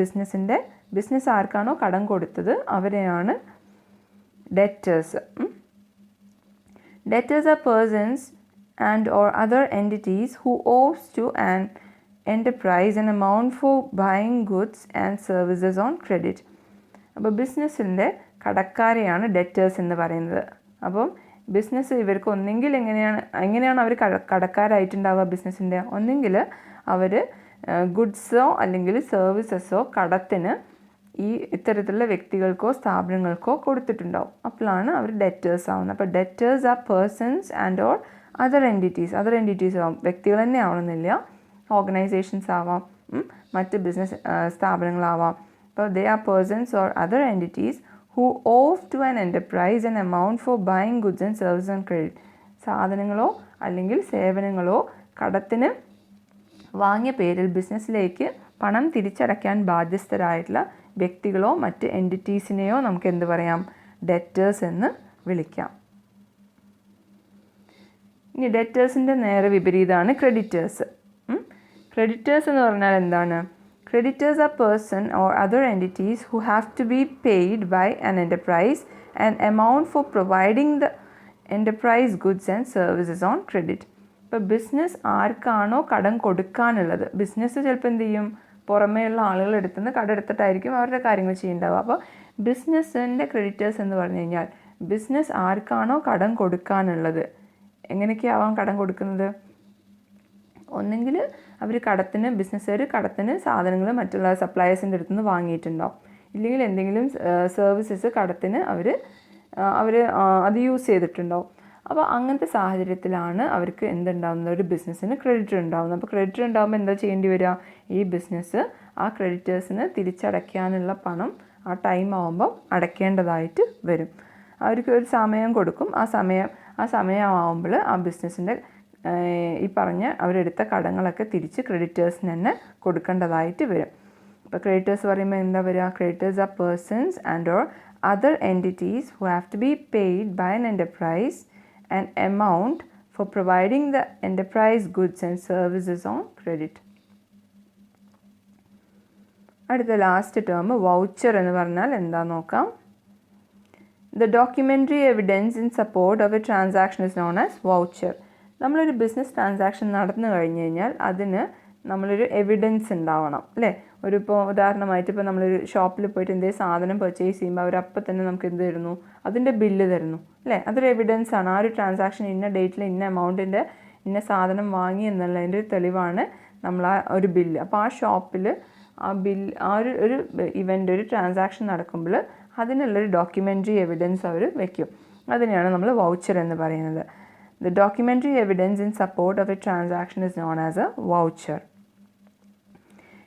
ബിസിനസ് ആർക്കാണോ കടം കൊടുത്തത് അവരെയാണ് debtors. Debtors are persons and or other entities who owes to an enterprise an amount for buying goods and services on credit. അപ്പോൾ ബിസിനസ്സിൻ്റെ കടക്കാരെയാണ് ഡെറ്റേഴ്സ് എന്ന് പറയുന്നത്. അപ്പം ബിസിനസ് ഇവർക്ക് ഒന്നെങ്കിൽ എങ്ങനെയാണ് അവർ കടക്കാരായിട്ടുണ്ടാവുക ബിസിനസ്സിൻ്റെ? ഒന്നെങ്കിൽ അവർ ഗുഡ്സോ അല്ലെങ്കിൽ സർവീസസോ കടത്തിന് ഈ ഇത്തരത്തിലുള്ള വ്യക്തികൾക്കോ സ്ഥാപനങ്ങൾക്കോ കൊടുത്തിട്ടുണ്ടാവും. അപ്പോഴാണ് അവർ ഡെറ്റേഴ്സ് ആവുന്നത്. അപ്പോൾ debtors are persons and or other entities ആവും. വ്യക്തികൾ തന്നെ ആവണമെന്നില്ല, ഓർഗനൈസേഷൻസ് ആവാം, മറ്റ് ബിസിനസ് സ്ഥാപനങ്ങളാവാം. അപ്പോൾ they are persons or other entities who of to an enterprise an amount for buying goods and service on credit. സാധനങ്ങളോ അല്ലെങ്കിൽ സേവനങ്ങളോ കടത്തിന് വാങ്ങിയ പേരിൽ ബിസിനസ്സിലേക്ക് പണം തിരിച്ചടയ്ക്കാൻ ബാധ്യസ്ഥരായിട്ടുള്ള വ്യക്തികളോ മറ്റ് എൻറ്റിറ്റീസിനെയോ നമുക്ക് എന്ത് പറയാം? ഡെറ്റേഴ്സ് എന്ന് വിളിക്കാം. ഇനി ഡെറ്റേഴ്സിൻ്റെ നേരെ വിപരീതമാണ് ക്രെഡിറ്റേഴ്സ്. ക്രെഡിറ്റേഴ്സ് എന്ന് പറഞ്ഞാൽ എന്താണ്? Creditors are person or other entities who have to be paid by an enterprise and amount for providing the enterprise goods and services on credit. ഇപ്പോൾ ബിസിനസ് ആർക്കാണോ കടം കൊടുക്കാനുള്ളത്, ബിസിനസ് ചിലപ്പോൾ എന്ത് ചെയ്യും? പുറമേയുള്ള ആളുകൾ എടുത്തുനിന്ന് കടമെടുത്തിട്ടായിരിക്കും അവരുടെ കാര്യങ്ങൾ ചെയ്യുന്നുണ്ടാവുക. അപ്പോൾ ബിസിനസ്സിൻ്റെ ക്രെഡിറ്റേഴ്സ് എന്ന് പറഞ്ഞു കഴിഞ്ഞാൽ ബിസിനസ് ആർക്കാണോ കടം കൊടുക്കാനുള്ളത്, എങ്ങനെയൊക്കെയാവാം കടം കൊടുക്കുന്നത്? ഒന്നെങ്കിൽ അവർ ബിസിനസ്സുകാർ കടത്തിന് സാധനങ്ങൾ മറ്റുള്ള സപ്ലയേഴ്സിൻ്റെ അടുത്ത് നിന്ന് വാങ്ങിയിട്ടുണ്ടാവും. ഇല്ലെങ്കിൽ എന്തെങ്കിലും സർവീസസ് കടത്തിന് അവർ അത് യൂസ് ചെയ്തിട്ടുണ്ടാവും. അപ്പോൾ അങ്ങനത്തെ സാഹചര്യത്തിലാണ് അവർക്ക് എന്തുണ്ടാകുന്നത്? ഒരു ബിസിനസ്സിന് ക്രെഡിറ്റർ ഉണ്ടാകുന്നത്. അപ്പോൾ ക്രെഡിറ്റർ ഉണ്ടാകുമ്പോൾ എന്താ ചെയ്യേണ്ടി വരിക? ഈ ബിസിനസ് ആ ക്രെഡിറ്റേഴ്സിന് തിരിച്ചടയ്ക്കാനുള്ള പണം ആ ടൈം ആകുമ്പോൾ അടയ്ക്കേണ്ടതായിട്ട് വരും. അവർക്ക് ഒരു സമയം കൊടുക്കും. ആ സമയമാകുമ്പോൾ ആ ബിസിനസ്സിൻ്റെ ഈ പറഞ്ഞ അവരെടുത്ത കടങ്ങളൊക്കെ തിരിച്ച് ക്രെഡിറ്റേഴ്സിന് തന്നെ കൊടുക്കേണ്ടതായിട്ട് വരും. അപ്പോൾ ക്രെഡിറ്റേഴ്സ് പറയുമ്പോൾ എന്താ വരിക? Creditors are persons and or other entities who have to be paid by an enterprise an amount for providing the enterprise goods and services on credit. അടുത്ത ലാസ്റ്റ് ടേം വൗച്ചർ എന്ന് പറഞ്ഞാൽ എന്താ നോക്കാം. The documentary evidence in support of a transaction is known as voucher. നമ്മളൊരു business transaction നടന്നു കഴിഞ്ഞ് കഴിഞ്ഞാൽ അതിന് നമ്മളൊരു എവിഡൻസ് ഉണ്ടാവണം അല്ലേ? ഇപ്പോൾ ഉദാഹരണമായിട്ട് ഇപ്പോൾ നമ്മളൊരു ഷോപ്പിൽ പോയിട്ട് എന്തെങ്കിലും സാധനം പർച്ചേസ് ചെയ്യുമ്പോൾ അവരപ്പം തന്നെ നമുക്ക് എന്ത് തരുന്നു? അതിൻ്റെ ബില്ല് തരുന്നു അല്ലേ? അതൊരു എവിഡൻസ് ആണ്. ആ ഒരു ട്രാൻസാക്ഷൻ ഇന്ന ഡേറ്റിൽ ഇന്ന എമൗണ്ടിൻ്റെ ഇന്ന സാധനം വാങ്ങി എന്നുള്ളതിൻ്റെ ഒരു തെളിവാണ് നമ്മൾ ആ ഒരു ബില്ല്. അപ്പോൾ ആ ഷോപ്പിൽ ഒരു ഇവൻ്റ് ഒരു ട്രാൻസാക്ഷൻ നടക്കുമ്പോൾ അതിനുള്ളൊരു ഡോക്യുമെൻ്ററി എവിഡൻസ് അവർ വയ്ക്കും. അതിനെയാണ് നമ്മൾ വൗച്ചർ എന്ന് പറയുന്നത്. The documentary evidence in support of a transaction is known as a voucher.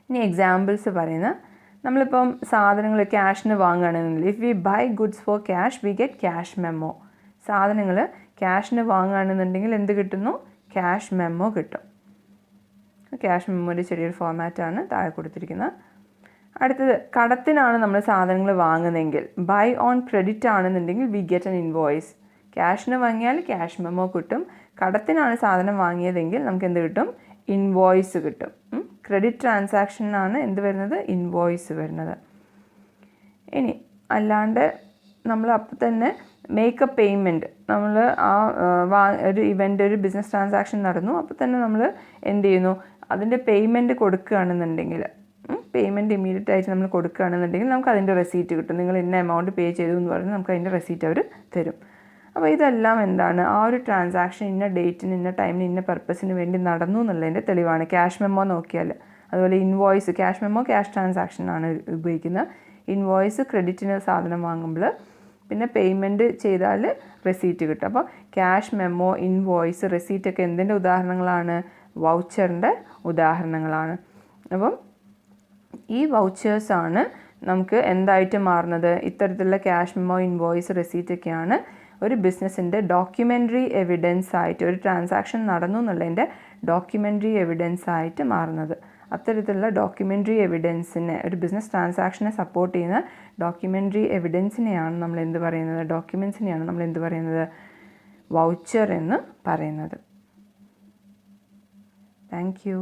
ഇനി എക്സാമ്പിൾസ് പറയുന്ന നമ്മളിപ്പം സാധനങ്ങൾ ക്യാഷിന് വാങ്ങുകയാണെന്നുണ്ടെങ്കിൽ if we buy goods for cash we get cash memo. സാധനങ്ങൾ ക്യാഷിന് വാങ്ങുകയാണെന്നുണ്ടെങ്കിൽ എന്ത് കിട്ടുന്നു? ക്യാഷ് മെമ്മോ കിട്ടും. ക്യാഷ് മെമ്മോയുടെ ചെറിയൊരു ഫോർമാറ്റാണ് താഴെ കൊടുത്തിരിക്കുന്നത്. അടുത്തത് കടത്തിനാണ് നമ്മൾ സാധനങ്ങൾ വാങ്ങുന്നതെങ്കിൽ ബൈ ഓൺ ക്രെഡിറ്റ് ആണെന്നുണ്ടെങ്കിൽ വി ഗെറ്റ് ആൻ ഇൻവോയ്സ്. ക്യാഷിന് വാങ്ങിയാൽ ക്യാഷ് മെമ്മോ കിട്ടും. കടത്തിനാണ് സാധനം വാങ്ങിയതെങ്കിൽ നമുക്ക് എന്ത് കിട്ടും? ഇൻവോയ്സ് കിട്ടും. ക്രെഡിറ്റ് ട്രാൻസാക്ഷനാണ് എന്ത് വരുന്നത്? ഇൻവോയ്സ് വരുന്നത്. ഇനി അല്ലാണ്ട് നമ്മൾ അപ്പോൾ തന്നെ മേക്ക് എ പേയ്മെൻറ്റ്, നമ്മൾ ഒരു ഇവൻ്റ് ഒരു ബിസിനസ് ട്രാൻസാക്ഷൻ നടന്നു, അപ്പോൾ തന്നെ നമ്മൾ എന്ത് ചെയ്യുന്നു? അതിൻ്റെ പേയ്മെൻറ്റ് കൊടുക്കുകയാണെന്നുണ്ടെങ്കിൽ പേയ്മെൻറ്റ് ഇമ്മീഡിയറ്റ് ആയിട്ട് നമ്മൾ കൊടുക്കുകയാണെന്നുണ്ടെങ്കിൽ നമുക്ക് അതിൻ്റെ റെസീറ്റ് കിട്ടും. നിങ്ങൾ ഇന്ന എമൗണ്ട് പേ ചെയ്തു എന്ന് പറഞ്ഞാൽ നമുക്ക് അതിൻ്റെ റെസീറ്റ് അവർ തരും. അപ്പോൾ ഇതെല്ലാം എന്താണ്? ആ ഒരു ട്രാൻസാക്ഷൻ ഇന്ന ഡേറ്റിന് ഇന്ന ടൈമിന് ഇന്ന പർപ്പസിന് വേണ്ടി നടന്നു എന്നുള്ളതിൻ്റെ തെളിവാണ്. ക്യാഷ് മെമ്മോ നോക്കിയാൽ അതുപോലെ ഇൻവോയ്സ്, ക്യാഷ് മെമ്മോ ക്യാഷ് ട്രാൻസാക്ഷനാണ് ഉപയോഗിക്കുന്നത്. ഇൻവോയ്സ് ക്രെഡിറ്റിന് സാധനം വാങ്ങുമ്പോൾ, പിന്നെ പേയ്മെൻറ്റ് ചെയ്താൽ റെസീറ്റ് കിട്ടും. അപ്പോൾ ക്യാഷ് മെമ്മോ, ഇൻവോയ്സ്, റെസീറ്റൊക്കെ എന്തിൻ്റെ ഉദാഹരണങ്ങളാണ്? വൗച്ചറിൻ്റെ ഉദാഹരണങ്ങളാണ്. അപ്പം ഈ വൗച്ചേഴ്സാണ് നമുക്ക് എന്തായിട്ട് മാറുന്നത്? ഇത്തരത്തിലുള്ള ക്യാഷ് മെമ്മോ, ഇൻവോയ്സ്, റെസീറ്റൊക്കെയാണ് ഒരു ബിസിനസ്സിൻ്റെ ഡോക്യുമെൻ്ററി എവിഡൻസ് ആയിട്ട്, ഒരു ട്രാൻസാക്ഷൻ നടന്നു എന്നുള്ളതിൻ്റെ ഡോക്യുമെൻ്ററി എവിഡൻസ് ആയിട്ട് മാറുന്നത്. അത്തരത്തിലുള്ള ഡോക്യുമെൻ്ററി എവിഡൻസിനെ, ഒരു ബിസിനസ് ട്രാൻസാക്ഷനെ സപ്പോർട്ട് ചെയ്യുന്ന ഡോക്യുമെൻ്ററി എവിഡൻസിനെയാണ് നമ്മൾ എന്ത് പറയുന്നത്? ഡോക്യുമെൻസിനെയാണ് നമ്മൾ എന്ത് പറയുന്നത്? വൗച്ചർ എന്ന് പറയുന്നത്. Thank you.